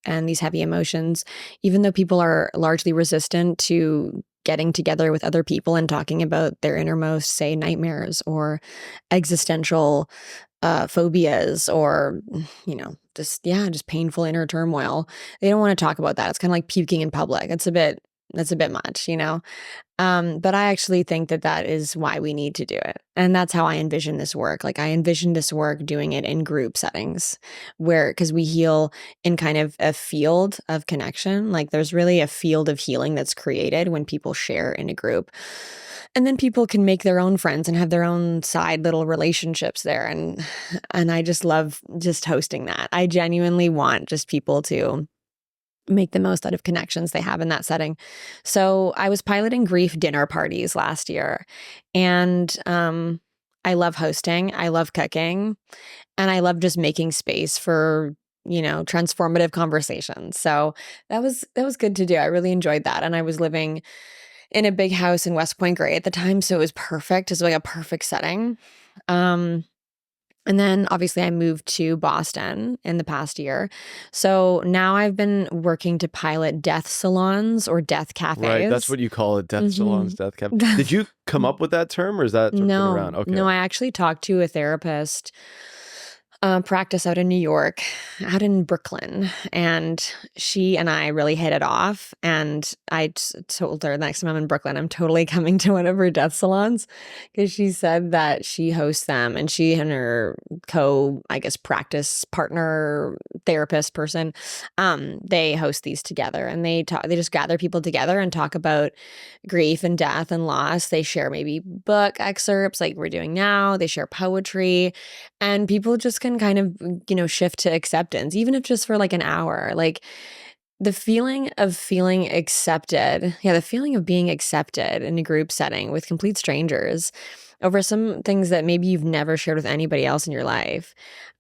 and these heavy emotions, even though people are largely resistant to getting together with other people and talking about their innermost, say, nightmares or existential phobias or, just painful inner turmoil, they don't want to talk about that. It's kind of like puking in public. That's a bit much, but I actually think that is why we need to do it. And that's how I envision this work. Like I envision this work doing it in group settings because we heal in kind of a field of connection. Like there's really a field of healing that's created when people share in a group. And then people can make their own friends and have their own side little relationships there. And I just love just hosting that. I genuinely want just people to make the most out of connections they have in that setting. So I was piloting grief dinner parties last year, and I love hosting, I love cooking, and I love just making space for transformative conversations. So that was good to do. I really enjoyed that, and I was living in a big house in West Point Grey at the time, so it was perfect. It was like a perfect setting. And then obviously I moved to Boston in the past year. So now I've been working to pilot death salons or death cafes. Right, that's what you call it, death salons, death cafes. Did you come up with that term or is that sort of been around? Okay. No, I actually talked to a therapist, practice out in New York, out in Brooklyn, and she and I really hit it off. And I told her next time I'm in Brooklyn, I'm totally coming to one of her death salons because she said that she hosts them, and she and her practice partner, therapist person, they host these together, and they just gather people together and talk about grief and death and loss. They share maybe book excerpts like we're doing now. They share poetry, and people just can kind of, shift to acceptance, even if just for like an hour. Like the feeling of feeling accepted, the feeling of being accepted in a group setting with complete strangers over some things that maybe you've never shared with anybody else in your life.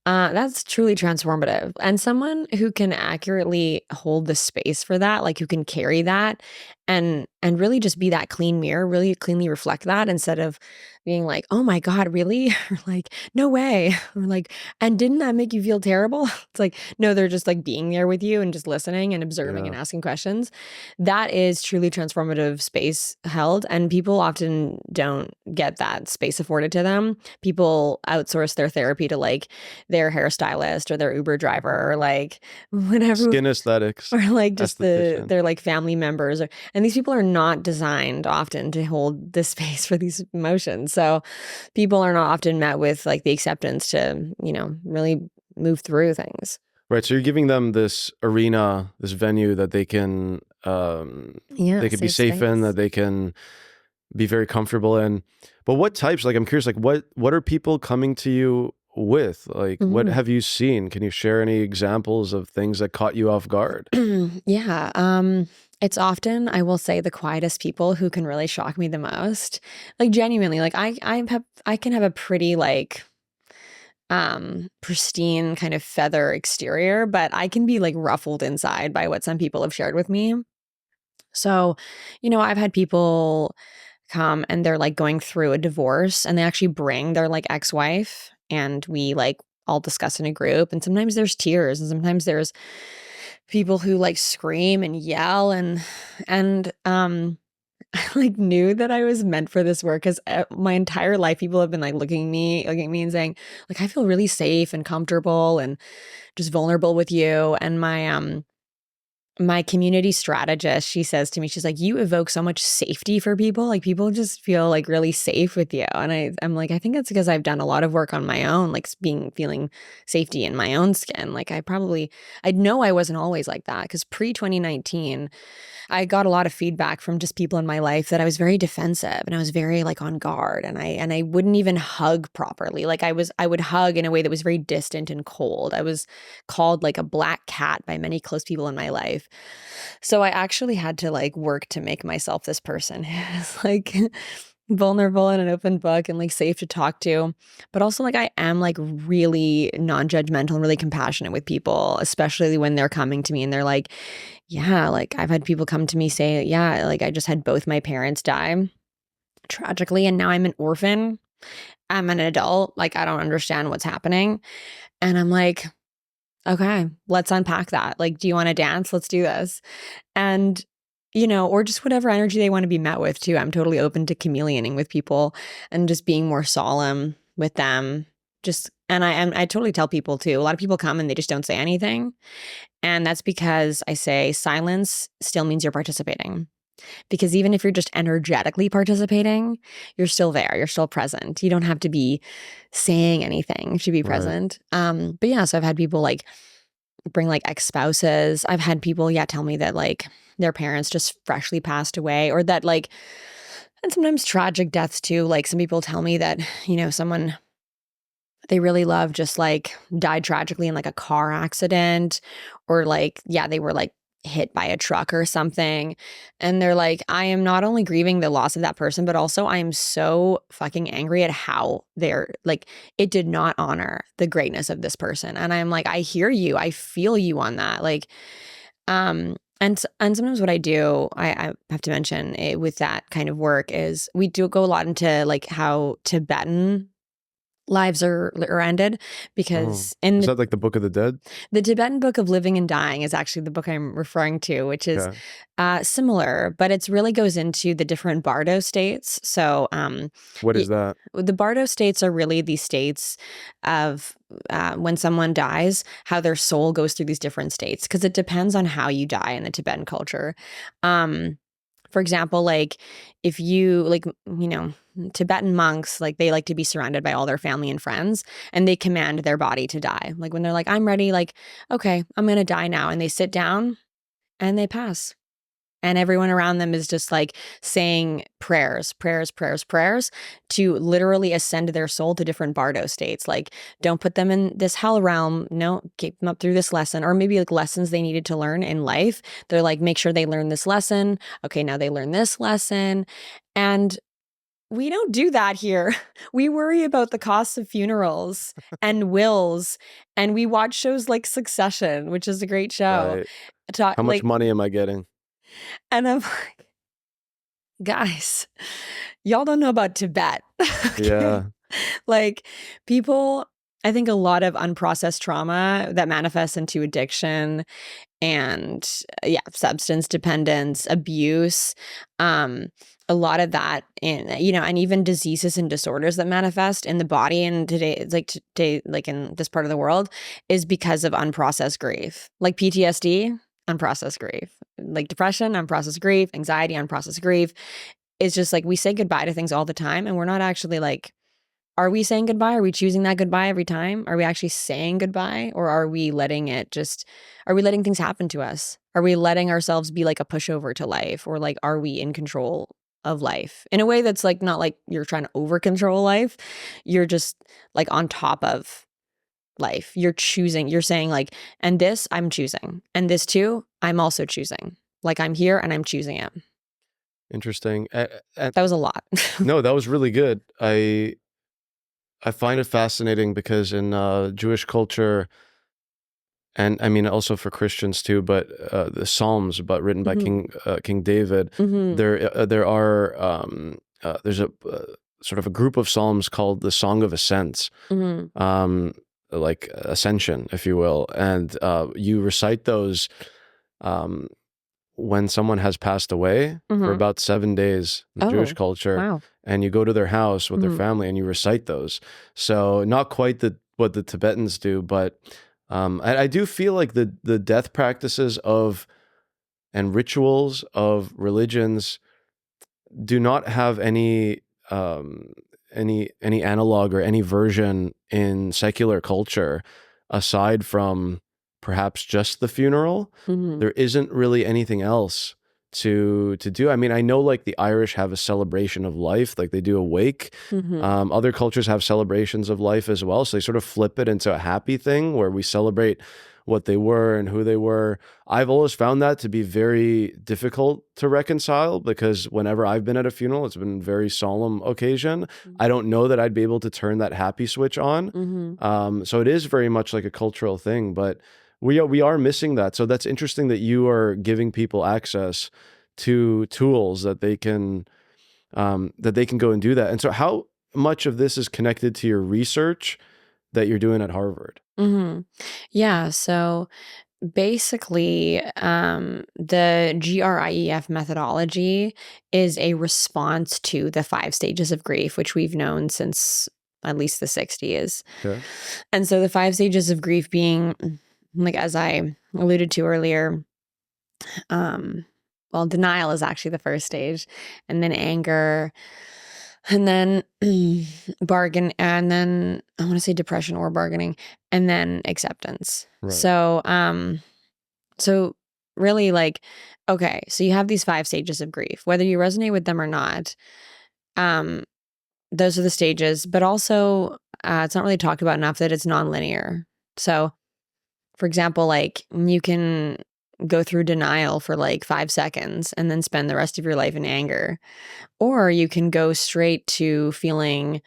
That's truly transformative. And someone who can accurately hold the space for that, like who can carry that and really just be that clean mirror, really cleanly reflect that instead of being like, oh my God, really? Or like, no way. Or like, and didn't that make you feel terrible? It's like, no, they're just like being there with you and just listening and observing and asking questions. That is truly transformative space held. And people often don't get that space afforded to them. People outsource their therapy to like their hairstylist or their Uber driver or like whatever. Skin aesthetics. Or like just their like family members. And these people are not designed often to hold this space for these emotions. So people are not often met with like the acceptance to, really move through things. Right. So you're giving them this arena, this venue that they can, they could be safe in, that they can be very comfortable in. But what types, like, I'm curious, like what are people coming to you with? Like, what have you seen? Can you share any examples of things that caught you off guard? It's often, I will say, the quietest people who can really shock me the most. Like genuinely, like I can have a pretty like pristine kind of feather exterior, but I can be like ruffled inside by what some people have shared with me. So, I've had people come and they're like going through a divorce and they actually bring their like ex-wife, and we like all discuss in a group. And sometimes there's tears, and sometimes there's people who like scream and yell, and I like knew that I was meant for this work because my entire life people have been like looking at me and saying like, I feel really safe and comfortable and just vulnerable with you. And my community strategist, she says to me, she's like, you evoke so much safety for people. Like people just feel like really safe with you. And I'm like, I think it's because I've done a lot of work on my own, like feeling safety in my own skin. Like I know I wasn't always like that because pre-2019, I got a lot of feedback from just people in my life that I was very defensive and I was very like on guard, and I wouldn't even hug properly. Like I would hug in a way that was very distant and cold. I was called like a black cat by many close people in my life. So I actually had to like work to make myself this person who's like vulnerable and an open book and like safe to talk to. But also like I am like really non-judgmental and really compassionate with people, especially when they're coming to me and they're like, yeah, like I've had people come to me say, yeah, like I just had both my parents die tragically and now I'm an orphan. I'm an adult. Like I don't understand what's happening. And I'm like, okay, let's unpack that. Like, do you want to dance? Let's do this. And or just whatever energy they want to be met with too. I'm totally open to chameleoning with people and just being more solemn with them. And I totally tell people too. A lot of people come and they just don't say anything. And that's because I say silence still means you're participating. Because even if you're just energetically participating, you're still there. You're still present. You don't have to be saying anything to be present. But yeah, so I've had people like bring like ex-spouses. I've had people, tell me that like their parents just freshly passed away, or that like, and sometimes tragic deaths too. Like some people tell me that, someone they really love just like died tragically in like a car accident, or like, they were like hit by a truck or something. And they're like, I am not only grieving the loss of that person, but also I am so fucking angry at how they're like, it did not honor the greatness of this person. And I'm like, I hear you. I feel you on that. Like, and sometimes what I do, I have to mention with that kind of work is we do go a lot into like how Tibetan lives are ended, because is that like the Book of the Dead? The Tibetan Book of Living and Dying is actually the book I'm referring to, which is similar, but it really goes into the different bardo states. So what is that? The bardo states are really these states of when someone dies, how their soul goes through these different states, because it depends on how you die in the Tibetan culture. For example, like if you like, Tibetan monks, like they like to be surrounded by all their family and friends, and they command their body to die. Like when they're like, I'm ready, like, okay, I'm going to die now. And they sit down and they pass. And everyone around them is just like saying prayers to literally ascend their soul to different bardo states. Like, don't put them in this hell realm. No, keep them up through this lesson. Or maybe like lessons they needed to learn in life. They're like, make sure they learn this lesson. Okay, now they learn this lesson. And we don't do that here. We worry about the costs of funerals and wills. And we watch shows like Succession, which is a great show. Right. How much money am I getting? And I'm like, guys, y'all don't know about Tibet. Okay? Yeah. Like people, I think a lot of unprocessed trauma that manifests into addiction and substance dependence, abuse, a lot of that in, and even diseases and disorders that manifest in the body. And today, like in this part of the world, is because of unprocessed grief, like PTSD. Unprocessed grief, like depression, unprocessed grief, anxiety, unprocessed grief. It's just like we say goodbye to things all the time, and we're not actually like, are we saying goodbye? Are we choosing that goodbye every time? Are we actually saying goodbye, or are we letting things happen to us? Are we letting ourselves be like a pushover to life, or like are we in control of life in a way that's like not like you're trying to over control life? You're just like on top of life. You're choosing, you're saying like, and this I'm choosing, and this too I'm also choosing. Like I'm here and I'm choosing it. Interesting. That was a lot. No, that was really good. I find it fascinating because in Jewish culture, and I mean also for Christians too, but the Psalms, but written by King David, there are there's a sort of a group of Psalms called the Song of Ascents. like ascension, if you will, and you recite those when someone has passed away for about 7 days in Jewish culture, wow. and you go to their house with their family and you recite those. So not quite what the Tibetans do, but I do feel like the death practices of and rituals of religions do not have any analog or any version in secular culture aside from perhaps just the funeral. There isn't really anything else to do. I mean, I know like the Irish have a celebration of life, like they do a wake. Other cultures have celebrations of life as well. So they sort of flip it into a happy thing where we celebrate what they were and who they were. I've always found that to be very difficult to reconcile because whenever I've been at a funeral, it's been a very solemn occasion. I don't know that I'd be able to turn that happy switch on. So it is very much like a cultural thing, but we are missing that. So that's interesting that you are giving people access to tools that they can go and do that. And so how much of this is connected to your research that you're doing at Harvard? Yeah. So basically, the GRIEF methodology is a response to the 5 stages of grief, which we've known since at least the 60s. Okay. And so the 5 stages of grief being, like, as I alluded to earlier, well, denial is actually the first stage, and then anger, and then bargain, and then I want to say depression or bargaining, and then acceptance. Right. So really, like, okay, so you have these 5 stages of grief, whether you resonate with them or not. Those are the stages, but also it's not really talked about enough that it's nonlinear. So, for example, like you can go through denial for like 5 seconds and then spend the rest of your life in anger. Or you can go straight to feeling,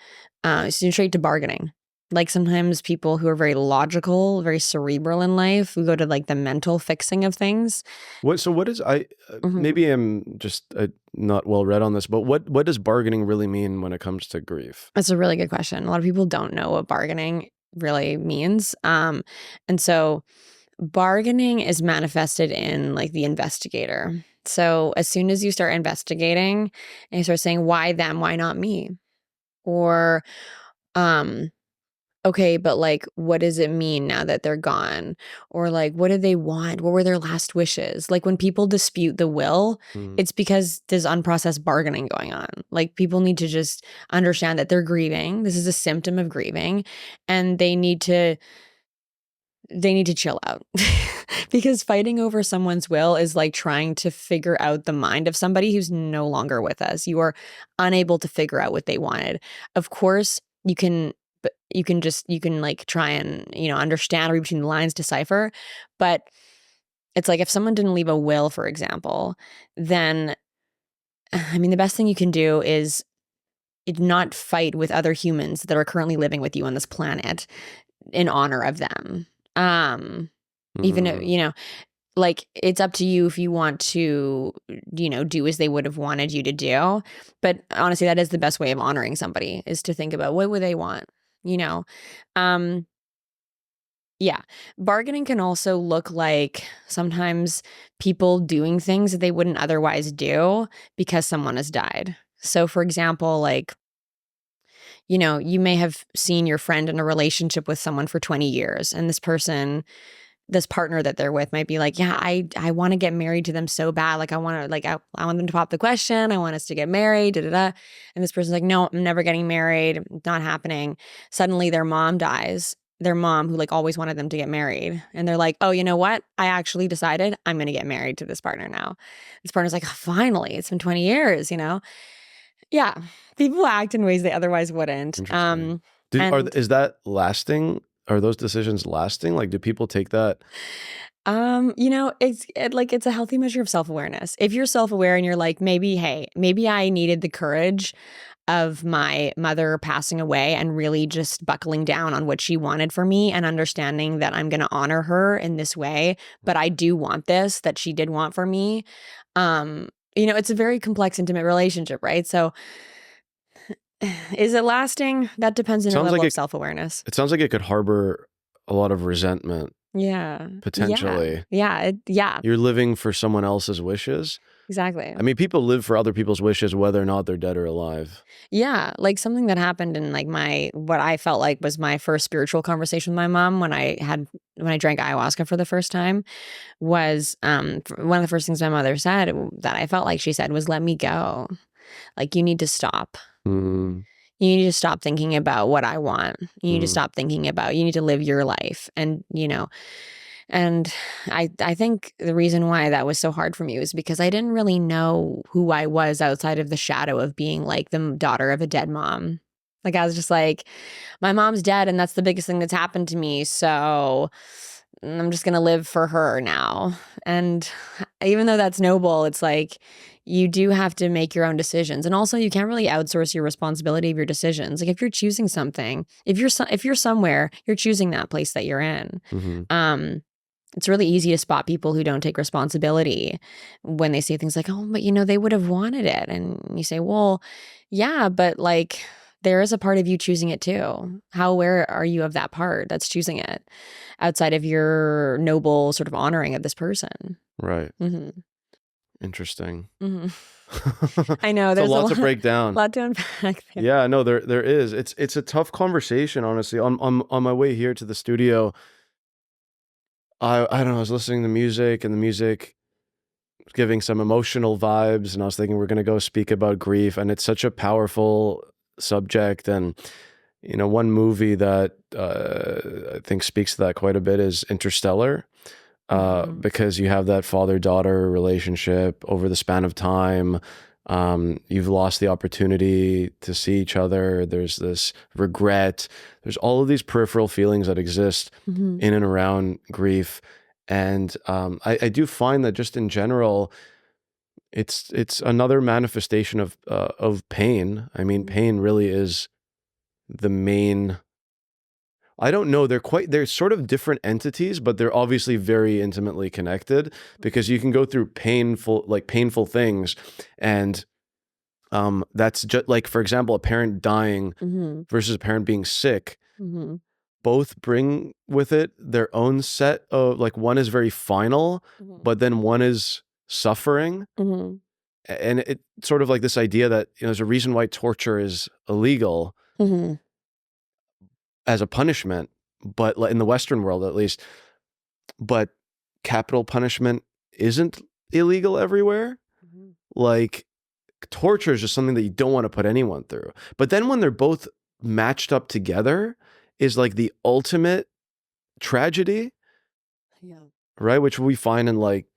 straight to bargaining. Like sometimes people who are very logical, very cerebral in life, we go to like the mental fixing of things. What is maybe I'm just not well read on this, but what does bargaining really mean when it comes to grief? That's a really good question. A lot of people don't know what bargaining really means. And so bargaining is manifested in like the investigator. So as soon as you start investigating and you start saying, why them, why not me? Or, okay, but like, what does it mean now that they're gone? Or like, what did they want? What were their last wishes? Like when people dispute the will, it's because there's unprocessed bargaining going on. Like people need to just understand that they're grieving. This is a symptom of grieving, and they need to chill out. Because fighting over someone's will is like trying to figure out the mind of somebody who's no longer with us. You are unable to figure out what they wanted. Of course, you can like try and, understand, read between the lines, decipher. But it's like if someone didn't leave a will, for example, then, I mean, the best thing you can do is not fight with other humans that are currently living with you on this planet in honor of them. Even if, like it's up to you if you want to, do as they would have wanted you to do. But honestly, that is the best way of honoring somebody, is to think about what would they want, Yeah. Bargaining can also look like sometimes people doing things that they wouldn't otherwise do because someone has died. So for example, like, you may have seen your friend in a relationship with someone for 20 years, and this partner that they're with might be like, yeah, I want to get married to them so bad. Like I want them to pop the question. I want us to get married, And this person's like, no, I'm never getting married. It's not happening. Suddenly their mom dies. Their mom, who like always wanted them to get married. And they're like, oh, you know what? I actually decided I'm going to get married to this partner now. This partner's like, oh, finally, it's been 20 years, Yeah. People act in ways they otherwise wouldn't. Is that lasting? Are those decisions lasting? Like, do people take that? It's a healthy measure of self-awareness. If you're self-aware and you're like, maybe I needed the courage of my mother passing away and really just buckling down on what she wanted for me and understanding that I'm going to honor her in this way, but I do want this that she did want for me. It's a very complex, intimate relationship, right? So is it lasting? That depends on your level of self-awareness. It sounds like it could harbor a lot of resentment, Yeah. potentially. Yeah. You're living for someone else's wishes. Exactly. I mean, people live for other people's wishes, whether or not they're dead or alive. Yeah, like something that happened in like what I felt like was my first spiritual conversation with my mom when I drank ayahuasca for the first time was one of the first things my mother said that I felt like she said was, let me go. Like, you need to stop. Mm. You need to stop thinking about what I want. You need to stop thinking about, you need to live your life. And, and I think the reason why that was so hard for me was because I didn't really know who I was outside of the shadow of being like the daughter of a dead mom. Like, I was just like, my mom's dead and that's the biggest thing that's happened to me. So I'm just going to live for her now. And even though that's noble, it's like you do have to make your own decisions. And also you can't really outsource your responsibility of your decisions. Like if you're choosing something, if you're somewhere, you're choosing that place that you're in. Mm-hmm. It's really easy to spot people who don't take responsibility when they say things like, oh, but they would have wanted it. And you say, well, yeah, but like there is a part of you choosing it too. How aware are you of that part that's choosing it outside of your noble sort of honoring of this person? Right. Mm-hmm. Interesting. Mm-hmm. I know there's a lot to break down. A lot to unpack there. Yeah, no, there is. It's a tough conversation, honestly. On my way here to the studio, I don't know, I was listening to music and the music was giving some emotional vibes, and I was thinking we're going to go speak about grief, and it's such a powerful subject. And one movie that I think speaks to that quite a bit is Interstellar, because you have that father-daughter relationship over the span of time. You've lost the opportunity to see each other. There's this regret. There's all of these peripheral feelings that exist in and around grief. And I do find that just in general, it's another manifestation of pain. I mean, pain really is the main. I don't know. They're sort of different entities, but they're obviously very intimately connected because you can go through painful things. And that's just like, for example, a parent dying versus a parent being sick. Both bring with it their own set of, like, one is very final, but then one is suffering. And it sort of like this idea that there's a reason why torture is illegal as a punishment, but in the Western world at least, but capital punishment isn't illegal everywhere. Like, torture is just something that you don't want to put anyone through. But then when they're both matched up together is like the ultimate tragedy, right? Which we find in like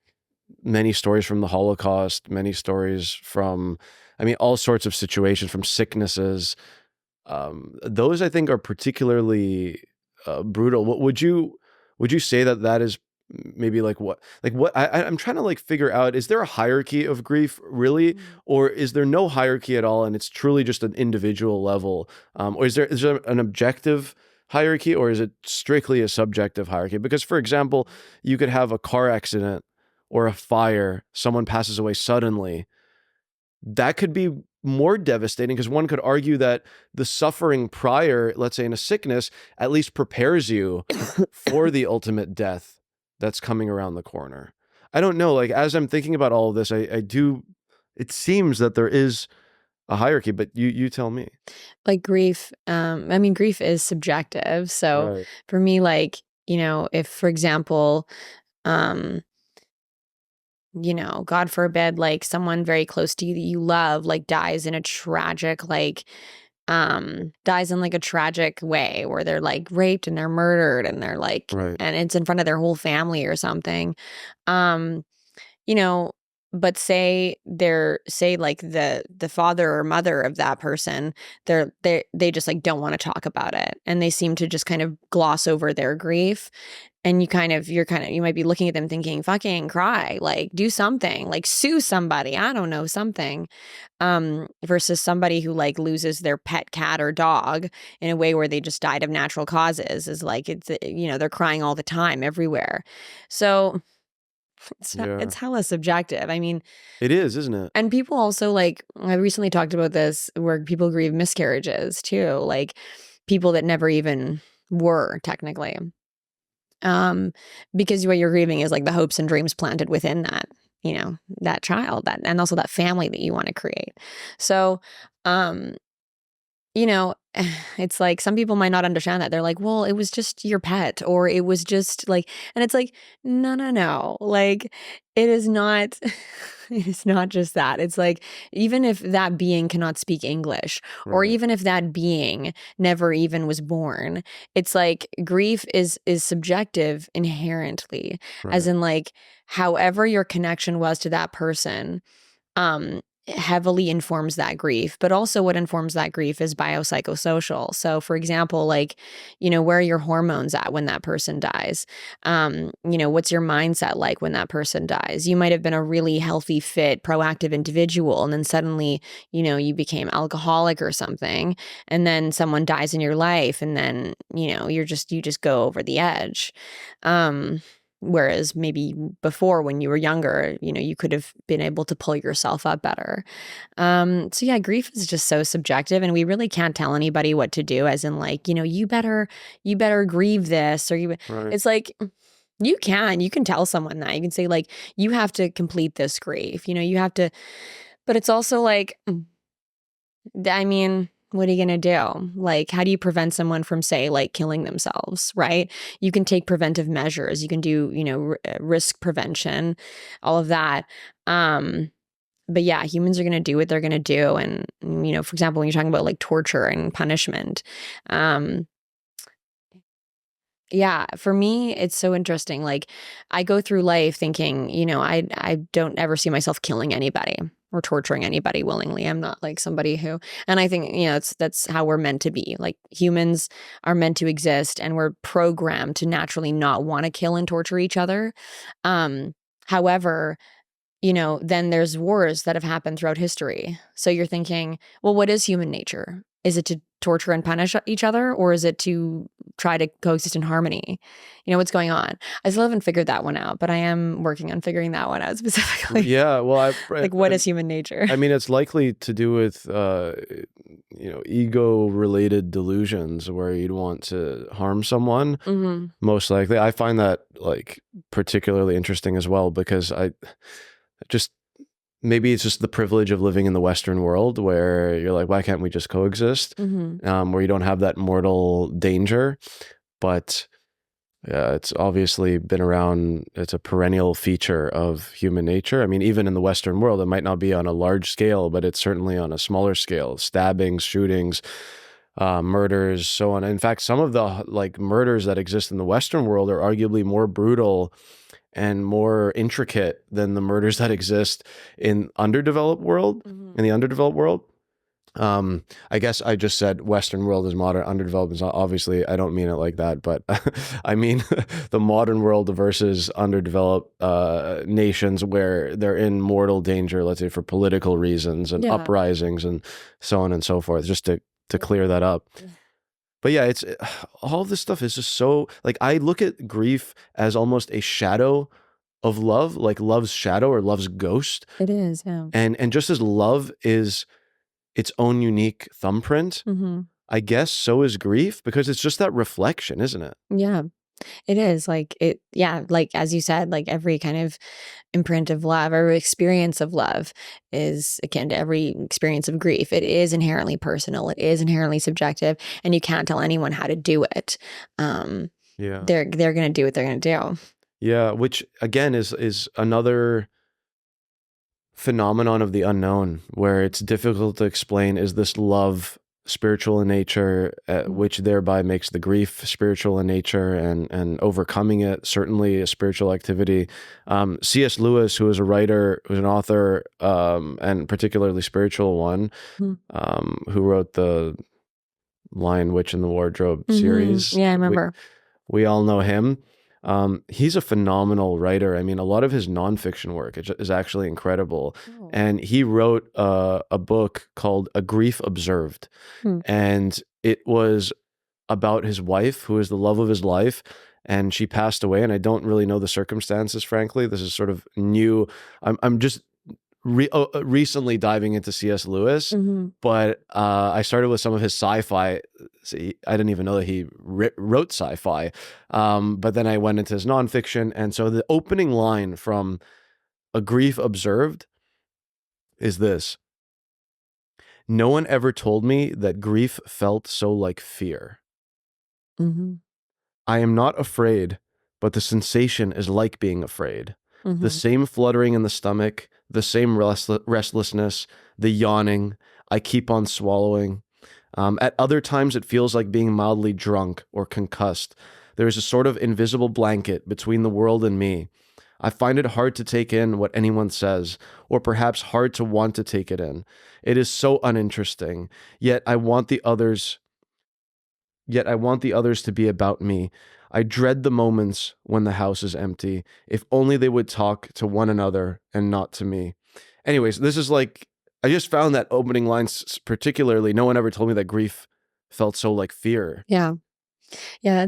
many stories from the Holocaust, many stories from, all sorts of situations, from sicknesses. Those I think are particularly brutal. What would you say that is maybe like what I'm trying to like figure out, is there a hierarchy of grief really, or is there no hierarchy at all and it's truly just an individual level, or is there an objective hierarchy, or is it strictly a subjective hierarchy? Because, for example, you could have a car accident or a fire, someone passes away suddenly. That could be more devastating because one could argue that the suffering prior, let's say in a sickness, at least prepares you for the ultimate death that's coming around the corner. I don't know. Like, as I'm thinking about all of this, it seems that there is a hierarchy, but you tell me. Like grief, grief is subjective. So Right. for me, like, if, for example, God forbid, like someone very close to you that you love, like dies in a tragic, dies in like a tragic way where they're like raped and they're murdered and they're like, Right. and it's in front of their whole family or something. But say like the father or mother of that person, they just like don't want to talk about it. And they seem to just kind of gloss over their grief. And you might be looking at them thinking, fucking cry, like do something, like sue somebody, I don't know, something. Versus somebody who like loses their pet cat or dog in a way where they just died of natural causes is like, it's, they're crying all the time everywhere. So it's hella subjective. It is, isn't it? And people also, like, I recently talked about this where people grieve miscarriages too, like people that never even were technically. Because what you're grieving is like the hopes and dreams planted within that, that child, and also that family that you want to create. So, it's like some people might not understand that. They're like, well, it was just your pet, or it was just like, and it's like, no. Like, it is not, it is not just that. It's like, even if that being cannot speak English, or Right. even if that being never even was born, it's like grief is subjective inherently, as Right. in like, however your connection was to that person, heavily informs that grief. But also what informs that grief is biopsychosocial. So for example, like, where are your hormones at when that person dies? What's your mindset like when that person dies? You might have been a really healthy, fit, proactive individual, and then suddenly, you became alcoholic or something, and then someone dies in your life, and then, you just go over the edge. Whereas maybe before, when you were younger, you could have been able to pull yourself up better. So yeah, grief is just so subjective, and we really can't tell anybody what to do, as in like, you better grieve this, or Right. it's like, you can tell someone that. You can say like, you have to complete this grief, you have to, but it's also like, I mean, what are you going to do? Like, how do you prevent someone from, say, like killing themselves, right? You can take preventive measures. You can do, risk prevention, all of that. But yeah, humans are going to do what they're going to do. And, for example, when you're talking about like torture and punishment, yeah, for me, it's so interesting. Like, I go through life thinking, I don't ever see myself killing anybody or torturing anybody willingly. I'm not like somebody who, and I think, that's how we're meant to be. Like, humans are meant to exist, and we're programmed to naturally not want to kill and torture each other. However, then there's wars that have happened throughout history. So you're thinking, well, what is human nature? Is it to torture and punish each other, or is it to try to coexist in harmony? What's going on? I still haven't figured that one out, but I am working on figuring that one out specifically. Yeah. Well, Like, what is human nature? I mean, it's likely to do with, ego-related delusions where you'd want to harm someone. Mm-hmm. Most likely. I find that like particularly interesting as well, because maybe it's just the privilege of living in the Western world where you're like, why can't we just coexist? Mm-hmm. Where you don't have that mortal danger. But yeah, it's obviously been around. It's a perennial feature of human nature. I mean, even in the Western world, it might not be on a large scale, but it's certainly on a smaller scale. Stabbings, shootings, murders, so on. In fact, some of the like murders that exist in the Western world are arguably more brutal and more intricate than the murders that exist in underdeveloped world, Mm-hmm. in the underdeveloped world. I guess I just said Western world is modern, underdeveloped is not, obviously I don't mean it like that, but I mean the modern world versus underdeveloped nations where they're in mortal danger, let's say for political reasons and Yeah. uprisings and so on and so forth, just to clear that up. But yeah, it's all this stuff is just so like, I look at grief as almost a shadow of love, like love's shadow or love's ghost. It is, yeah. And just as love is its own unique thumbprint, Mm-hmm. I guess so is grief, because it's just that reflection, isn't it? Yeah, it is. Like, like as you said, like every kind of imprint of love or experience of love is akin to every experience of grief. It is inherently personal. It is inherently subjective, and you can't tell anyone how to do it. Yeah. They're going to do what they're going to do. Yeah, which again is another phenomenon of the unknown, where it's difficult to explain, is this love spiritual in nature, which thereby makes the grief spiritual in nature, and overcoming it certainly a spiritual activity. C.S. Lewis, who is a writer, who's an author, and particularly spiritual one, who wrote the Lion, Witch, and the Wardrobe series. Yeah, I remember. We all know him. He's a phenomenal writer. I mean, a lot of his nonfiction work is actually incredible. Oh. And he wrote a book called A Grief Observed. And it was about his wife, who is the love of his life. And she passed away, and I don't really know the circumstances, frankly. This is sort of new. I'm just recently diving into C.S. Lewis, but I started with some of his sci-fi I didn't even know that he wrote sci-fi. But then I went into his nonfiction. And so the opening line from A Grief Observed is this: no one ever told me that grief felt so like fear. Mm-hmm. I am not afraid, but the sensation is like being afraid. Mm-hmm. The same fluttering in the stomach, the same restlessness, the yawning. I keep on swallowing. At other times, it feels like being mildly drunk or concussed. There is a sort of invisible blanket between the world and me. I find it hard to take in what anyone says, or perhaps hard to want to take it in. It is so uninteresting, yet I want the others to be about me. I dread the moments when the house is empty. If only they would talk to one another and not to me. Anyways, this is like, I just found that opening lines particularly, no one ever told me that grief felt so like fear. Yeah. Yeah,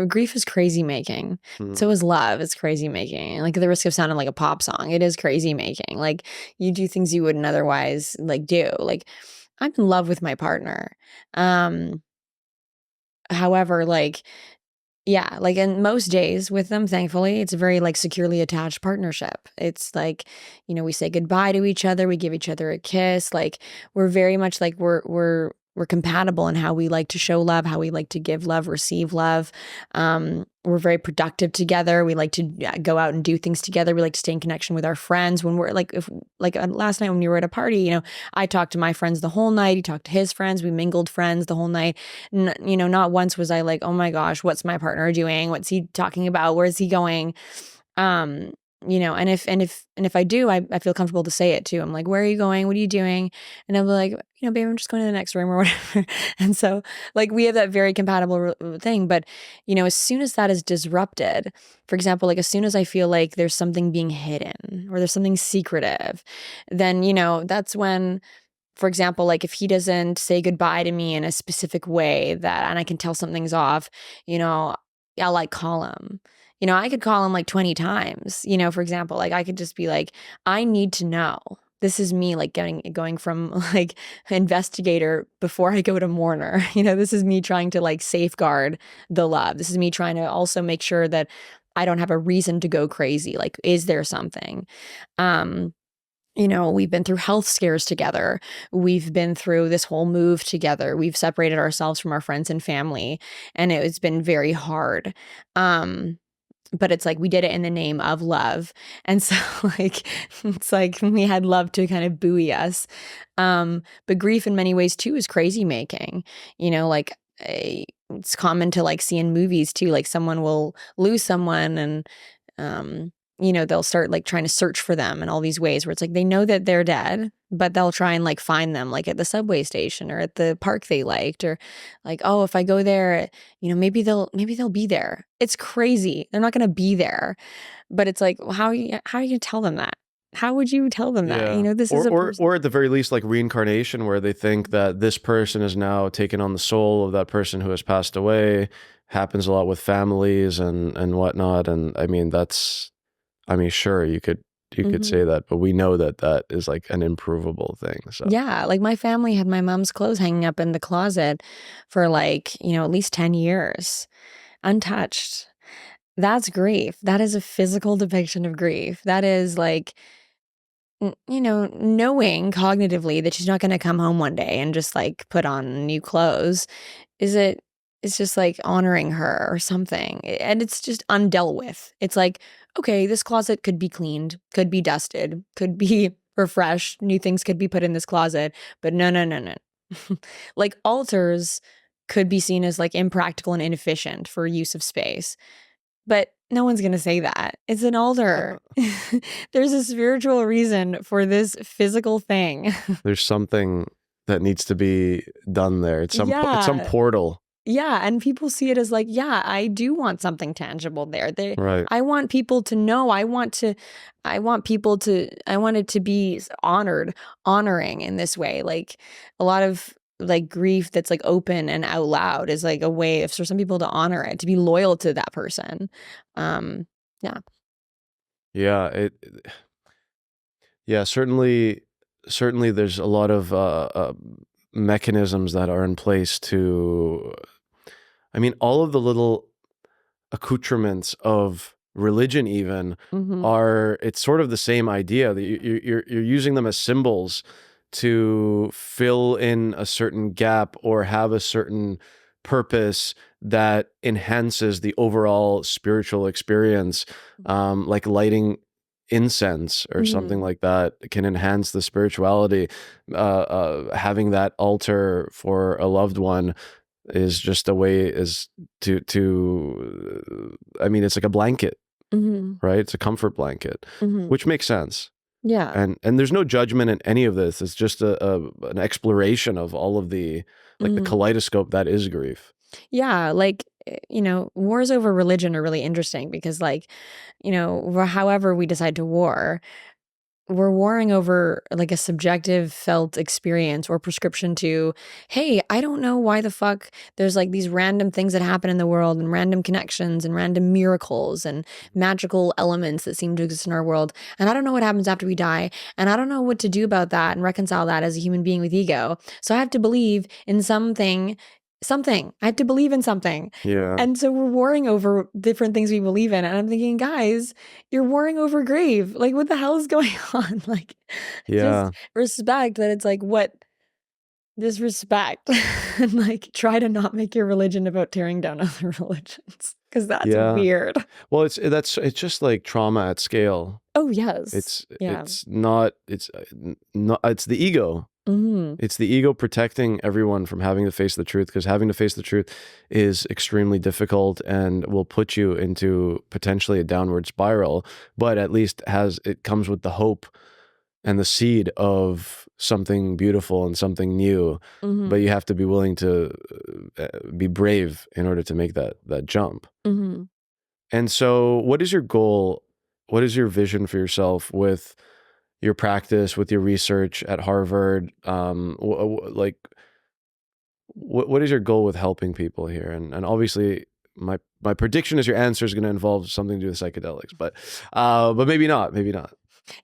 grief is crazy making. So is love. It's crazy making. Like, at the risk of sounding like a pop song, it is crazy making. Like, you do things you wouldn't otherwise like do. Like, I'm in love with my partner. However, like, yeah, like, in most days with them, thankfully, it's a very like securely attached partnership. It's like, we say goodbye to each other, we give each other a kiss. Like, we're very much like we're compatible in how we like to show love, how we like to give love, receive love. We're very productive together. We like to go out and do things together. We like to stay in connection with our friends. When we're like, last night when we were at a party, I talked to my friends the whole night. He talked to his friends. We mingled friends the whole night. Not once was I like, oh my gosh, what's my partner doing? What's he talking about? Where's he going? And if I do, I feel comfortable to say it too. I'm like, where are you going? What are you doing? And I'll be like, babe, I'm just going to the next room or whatever. And so, like, we have that very compatible thing. But, as soon as that is disrupted, for example, like, as soon as I feel like there's something being hidden or there's something secretive, then, that's when, for example, like, if he doesn't say goodbye to me in a specific way and I can tell something's off, I'll like call him. I could call him like 20 times, for example, like, I could just be like, I need to know. This is me, like, going from like investigator before I go to mourner. This is me trying to like safeguard the love. This is me trying to also make sure that I don't have a reason to go crazy. Like, is there something? We've been through health scares together. We've been through this whole move together. We've separated ourselves from our friends and family, and it's been very hard. But it's like we did it in the name of love. And so, like, it's like we had love to kind of buoy us. But grief in many ways too is crazy making. It's common to like see in movies too, like someone will lose someone and they'll start like trying to search for them in all these ways where it's like they know that they're dead, but they'll try and like find them like at the subway station or at the park they liked, or like, oh, if I go there, maybe they'll be there. It's crazy. They're not going to be there. But it's like, how are you going to tell them that? How would you tell them that? This is a person. Or at the very least, like reincarnation, where they think that this person is now taken on the soul of that person who has passed away. Happens a lot with families and whatnot. And I mean, sure, you could say that, but we know that is like an improvable thing. So yeah, like my family had my mom's clothes hanging up in the closet for like, at least 10 years, untouched. That's grief. That is a physical depiction of grief. That is like, knowing cognitively that she's not going to come home one day and just like put on new clothes. It's just like honoring her or something. And it's just undealt with. It's like, okay, this closet could be cleaned, could be dusted, could be refreshed. New things could be put in this closet. But no. Like, altars could be seen as like impractical and inefficient for use of space. But no one's going to say that. It's an altar. There's a spiritual reason for this physical thing. There's something that needs to be done there. It's some portal. Yeah, and people see it as like, yeah, I do want something tangible there. Right. I want people to know. I want it to be honoring in this way. Like, a lot of like grief that's like open and out loud is like a way for some people to honor it, to be loyal to that person. Yeah. Certainly there's a lot of mechanisms that are in place to, I mean, all of the little accoutrements of religion even are, it's sort of the same idea that you're using them as symbols to fill in a certain gap or have a certain purpose that enhances the overall spiritual experience, like lighting incense or something like that can enhance the spirituality. Having that altar for a loved one is just a way is to I mean, it's like a blanket, right? It's a comfort blanket, which makes sense. Yeah. And there's no judgment in any of this. It's just an exploration of all of the, like the kaleidoscope that is grief. Yeah, like, wars over religion are really interesting because, like, however we decide to war, we're warring over like a subjective felt experience or prescription to, hey, I don't know why the fuck there's like these random things that happen in the world and random connections and random miracles and magical elements that seem to exist in our world. And I don't know what happens after we die. And I don't know what to do about that and reconcile that as a human being with ego. So I have to believe in something. I have to believe in something. Yeah. And so we're warring over different things we believe in. And I'm thinking, guys, you're warring over grave. Like, what the hell is going on? Like, Yeah. just respect that it's like, what? Just respect. And like, try to not make your religion about tearing down other religions. Because that's weird. Well, it's just like trauma at scale. Oh, yes. It's not it's the ego. It's the ego protecting everyone from having to face the truth, because having to face the truth is extremely difficult and will put you into potentially a downward spiral, but at least it comes with the hope and the seed of something beautiful and something new. But you have to be willing to be brave in order to make that jump. And so what is your goal? What is your vision for yourself with your practice, with your research at Harvard? Like, what is your goal with helping people here? And obviously, my prediction is your answer is going to involve something to do with psychedelics, but maybe not.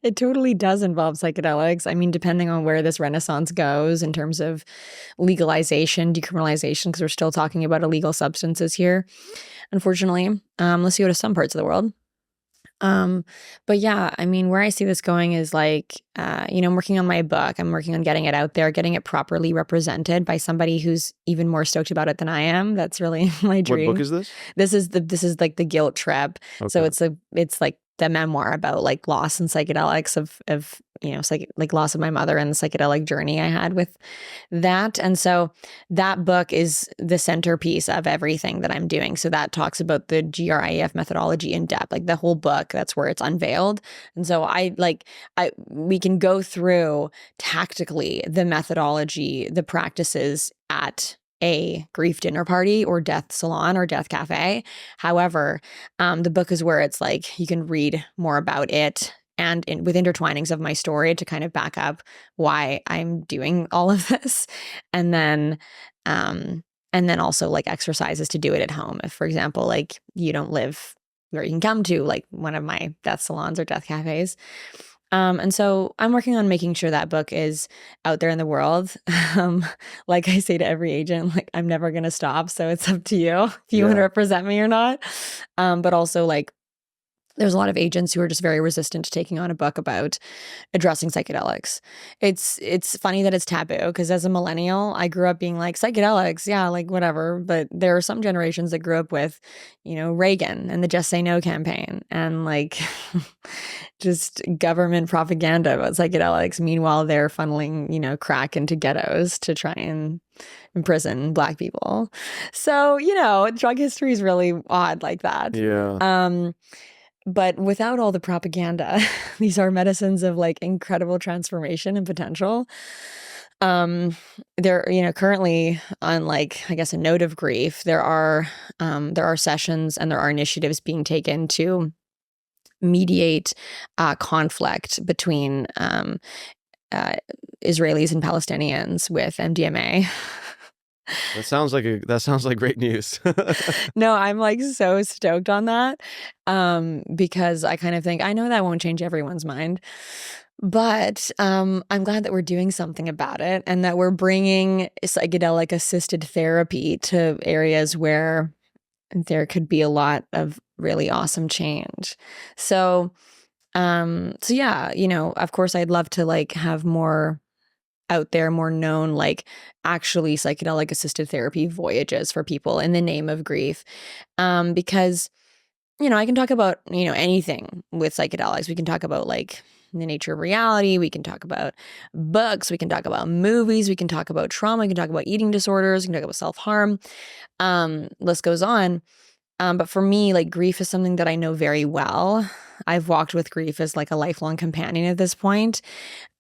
It totally does involve psychedelics. I mean, depending on where this renaissance goes in terms of legalization, decriminalization, because we're still talking about illegal substances here, unfortunately, unless you go to some parts of the world. But yeah, I mean, where I see this going is like, I'm working on my book. I'm working on getting it out there, getting it properly represented by somebody who's even more stoked about it than I am. That's really my dream. What book is this? This is like the guilt trip. Okay. So it's like the memoir about like loss and psychedelics of like loss of my mother and the psychedelic journey I had with that. And so that book is the centerpiece of everything that I'm doing. So that talks about the GRIF methodology in depth, like the whole book. That's where it's unveiled. And so we can go through tactically the methodology, the practices at a grief dinner party or death salon or death cafe. However, the book is where it's like you can read more about it and with intertwinings of my story to kind of back up why I'm doing all of this. And then also like exercises to do it at home. If, for example, like you don't live where you can come to like one of my death salons or death cafes. And so I'm working on making sure that book is out there in the world. Like I say to every agent, like I'm never going to stop. So it's up to you if you want to represent me or not. But also like there's a lot of agents who are just very resistant to taking on a book about addressing psychedelics. It's funny that it's taboo because as a millennial, I grew up being like psychedelics, yeah, like whatever. But there are some generations that grew up with, Reagan and the Just Say No campaign and like just government propaganda about psychedelics. Meanwhile, they're funneling, crack into ghettos to try and imprison Black people. So, drug history is really odd like that. Yeah. But without all the propaganda, these are medicines of like incredible transformation and potential. They're, currently on like, I guess, a note of grief, there are sessions and there are initiatives being taken to mediate conflict between Israelis and Palestinians with MDMA. That sounds like great news. No, I'm like so stoked on that because I kind of think I know that won't change everyone's mind. But I'm glad that we're doing something about it and that we're bringing psychedelic assisted therapy to areas where there could be a lot of really awesome change. So, so yeah, of course I'd love to like have more out there, more known, like actually psychedelic assisted therapy voyages for people in the name of grief. Because, I can talk about, anything with psychedelics. We can talk about like the nature of reality. We can talk about books. We can talk about movies. We can talk about trauma. We can talk about eating disorders. We can talk about self-harm. List goes on. But for me, like grief is something that I know very well. I've walked with grief as like a lifelong companion at this point.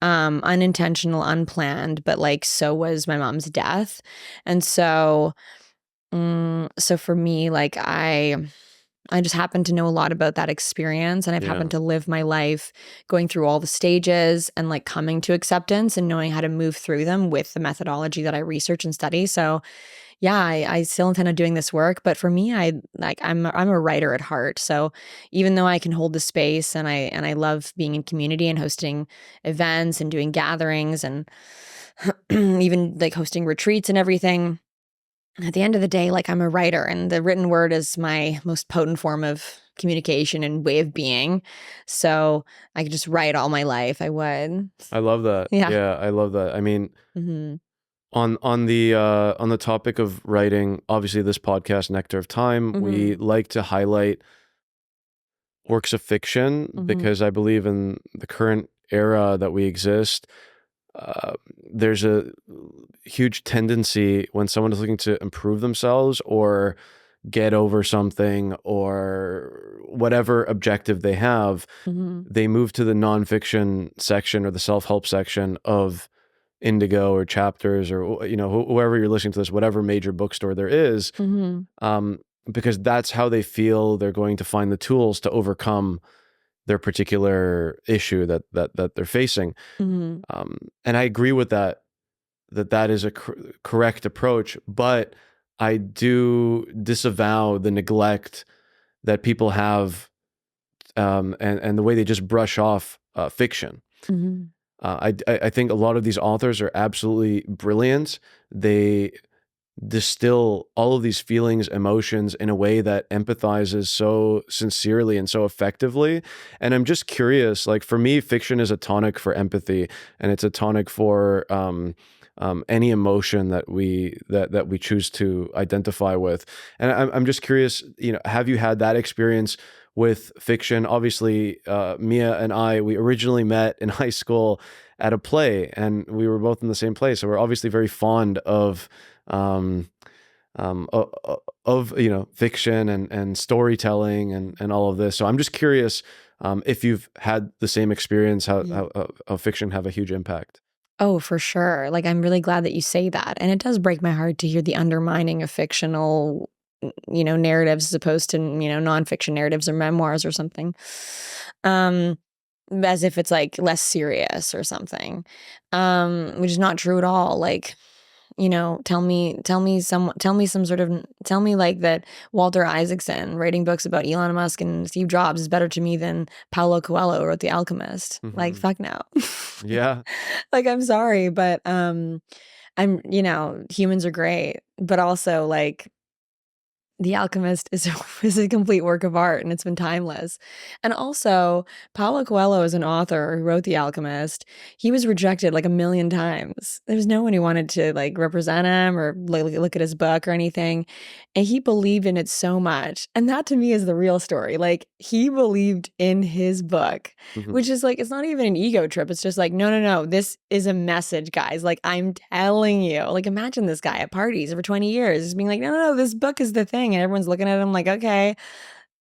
Unintentional, unplanned, but like so was my mom's death. And so, so for me, like I just happen to know a lot about that experience, and I've happened to live my life going through all the stages and like coming to acceptance and knowing how to move through them with the methodology that I research and study. So yeah, I still intend on doing this work, but for me, I'm a writer at heart. So even though I can hold the space and I love being in community and hosting events and doing gatherings and even like hosting retreats and everything, at the end of the day, like I'm a writer, and the written word is my most potent form of communication and way of being. So I could just write all my life. I would. I love that. Yeah. I love that. I mean, Mm-hmm. on the topic of writing, obviously this podcast, Nectar of Time, we like to highlight works of fiction because I believe in the current era that we exist, there's a huge tendency when someone is looking to improve themselves or get over something or whatever objective they have, they move to the nonfiction section or the self-help section of Indigo or Chapters or, whoever you're listening to this, whatever major bookstore there is, because that's how they feel they're going to find the tools to overcome their particular issue that they're facing. And I agree with that is a correct approach, but I do disavow the neglect that people have, and the way they just brush off fiction. I think a lot of these authors are absolutely brilliant. They distill all of these feelings, emotions in a way that empathizes so sincerely and so effectively. And I'm just curious, like for me, fiction is a tonic for empathy, and it's a tonic for any emotion that we choose to identify with. And I'm just curious, have you had that experience with fiction? Obviously, Mia and I, we originally met in high school at a play, and we were both in the same place. So we're obviously very fond of fiction and storytelling and all of this. So I'm just curious if you've had the same experience, how fiction have a huge impact. Oh, for sure. Like, I'm really glad that you say that. And it does break my heart to hear the undermining of fictional, narratives as opposed to, nonfiction narratives or memoirs or something. As if it's like less serious or something, which is not true at all. Like, tell me like that Walter Isaacson writing books about Elon Musk and Steve Jobs is better to me than Paulo Coelho wrote The Alchemist. Like, fuck no. Yeah. Like, I'm sorry, but humans are great, but also like The Alchemist is a complete work of art, and it's been timeless. And also, Paulo Coelho is an author who wrote The Alchemist. He was rejected like 1,000,000 times. There's no one who wanted to like represent him or look at his book or anything. And he believed in it so much. And that to me is the real story. Like, he believed in his book, which is like, it's not even an ego trip. It's just like, no, this is a message, guys. Like, I'm telling you. Like, imagine this guy at parties for 20 years just being like, no, this book is the thing. And everyone's looking at him like, okay,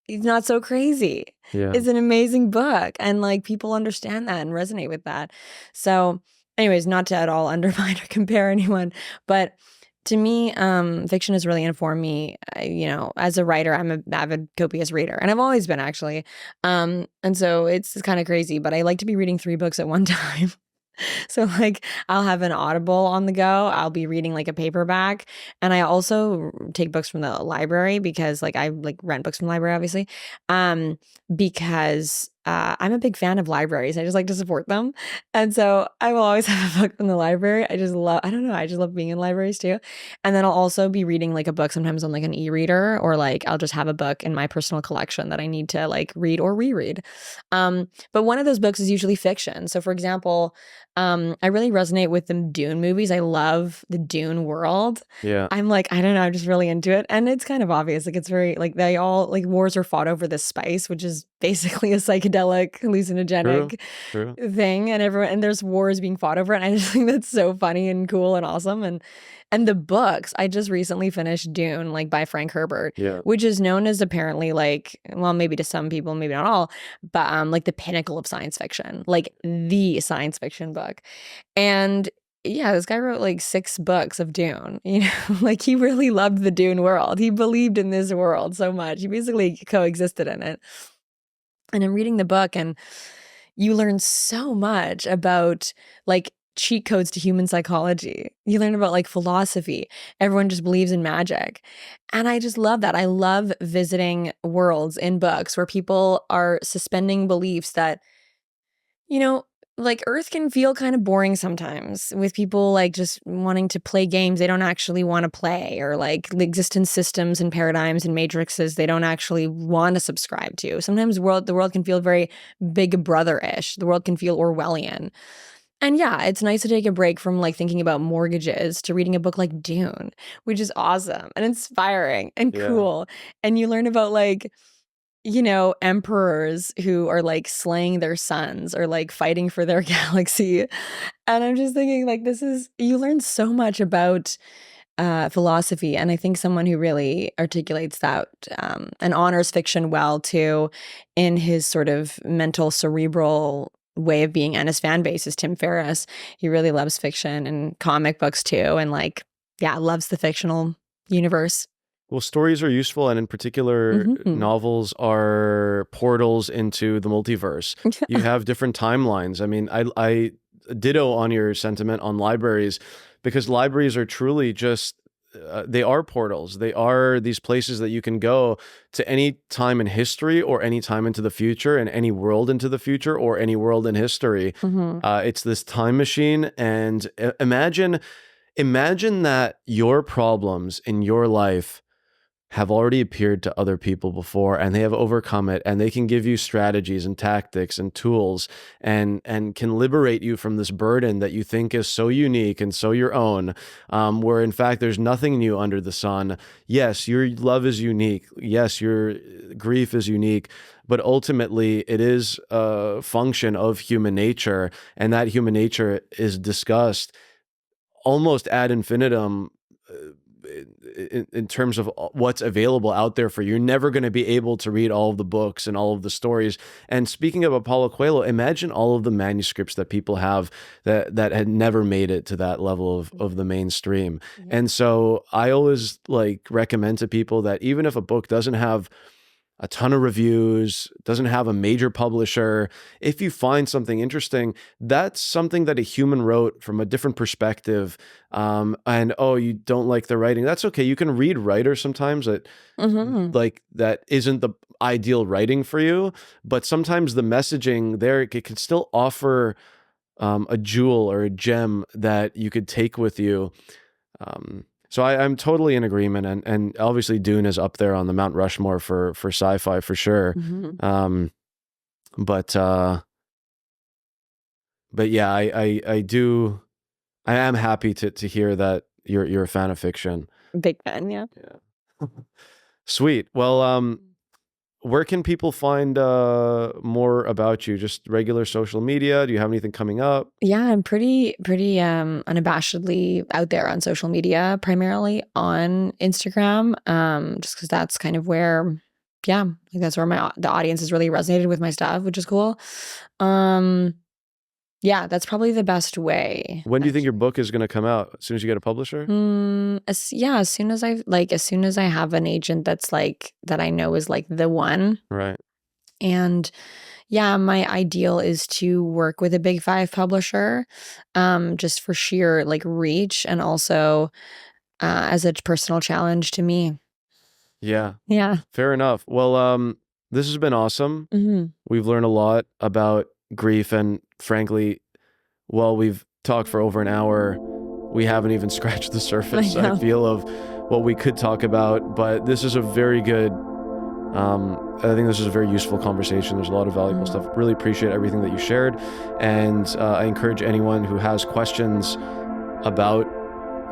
he's not so crazy. Yeah. It's an amazing book. And like, people understand that and resonate with that. So anyways, not to at all undermine or compare anyone, but to me, fiction has really informed me. As a writer, I'm an avid copious reader, and I've always been, actually. And so it's kind of crazy, but I like to be reading 3 books at one time. So like, I'll have an Audible on the go. I'll be reading like a paperback, and I also take books from the library because like I like rent books from the library, obviously, because I'm a big fan of libraries. I just like to support them. And so I will always have a book from the library. I just love being in libraries too. And then I'll also be reading like a book sometimes on like an e-reader, or like I'll just have a book in my personal collection that I need to like read or reread. But one of those books is usually fiction. So for example, I really resonate with the Dune movies. I love the Dune world. Yeah. I'm like, I don't know, I'm just really into it. And it's kind of obvious. Like it's very like they all like wars are fought over this spice, which is basically a psychedelic hallucinogenic True. thing. And there's wars being fought over it. And I just think that's so funny and cool and awesome. And the books, I just recently finished Dune, like by Frank Herbert, Yeah. which is known as apparently like, well, maybe to some people, maybe not all, but like the pinnacle of science fiction, like the science fiction book. And yeah, this guy wrote like 6 books of Dune, you know, like he really loved the Dune world. He believed in this world so much. He basically coexisted in it. And I'm reading the book and you learn so much about like cheat codes to human psychology. You learn about like philosophy. Everyone just believes in magic. And I just love that. I love visiting worlds in books where people are suspending beliefs that, you know, like Earth can feel kind of boring sometimes with people like just wanting to play games they don't actually want to play, or like the existence systems and paradigms and matrices they don't actually want to subscribe to. Sometimes the world can feel very Big Brother-ish. The world can feel Orwellian. And yeah, it's nice to take a break from like thinking about mortgages to reading a book like Dune, which is awesome and inspiring and cool. And you learn about like, you know, emperors who are like slaying their sons or like fighting for their galaxy. And I'm just thinking like you learn so much about philosophy. And I think someone who really articulates that and honors fiction well too in his sort of mental cerebral way of being and his fan base is Tim Ferriss. He really loves fiction and comic books too. And like, yeah, loves the fictional universe. Well, stories are useful, and in particular, novels are portals into the multiverse. You have different timelines. I mean, I ditto on your sentiment on libraries, because libraries are truly just, they are portals. They are these places that you can go to any time in history or any time into the future, and any world into the future or any world in history. It's this time machine, and imagine that your problems in your life have already appeared to other people before, and they have overcome it, and they can give you strategies and tactics and tools, and can liberate you from this burden that you think is so unique and so your own, where in fact there's nothing new under the sun. Yes, your love is unique. Yes, your grief is unique, but ultimately it is a function of human nature, and that human nature is discussed almost ad infinitum in terms of what's available out there for you. You're never going to be able to read all of the books and all of the stories. And speaking of Paulo Coelho, imagine all of the manuscripts that people have that had never made it to that level of the mainstream. And so I always like recommend to people that even if a book doesn't have a ton of reviews, doesn't have a major publisher, if you find something interesting, that's something that a human wrote from a different perspective. And you don't like the writing, that's okay. You can read writers sometimes that like that isn't the ideal writing for you, but sometimes the messaging there, it can still offer a jewel or a gem that you could take with you. So I'm totally in agreement, and obviously Dune is up there on the Mount Rushmore for sci-fi for sure. But yeah, I am happy to hear that you're a fan of fiction. Big fan, yeah. Sweet. Well, where can people find more about you? Just regular social media? Do you have anything coming up? Yeah, I'm pretty unabashedly out there on social media, primarily on Instagram, just because that's kind of where, yeah, like that's where the audience has really resonated with my stuff, which is cool. Yeah, that's probably the best way. When do you think your book is going to come out? As soon as you get a publisher? As soon as I have an agent that's like, that I know is like the one. Right. And yeah, my ideal is to work with a big 5 publisher, just for sheer like reach, and also as a personal challenge to me. Yeah. Yeah. Fair enough. Well, This has been awesome. Mm-hmm. We've learned a lot about grief, and frankly, while we've talked for over an hour, we haven't even scratched the surface, I feel, of what we could talk about. But this is a very good, I think this is a very useful conversation. There's a lot of valuable stuff. Really appreciate everything that you shared. And I encourage anyone who has questions about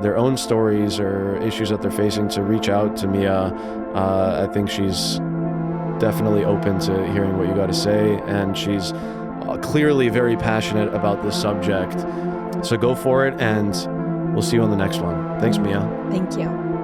their own stories or issues that they're facing to reach out to Mia. I think she's definitely open to hearing what you got to say, and she's clearly very passionate about this subject. So go for it, and we'll see you on the next one. Thanks, Mia. Thank you.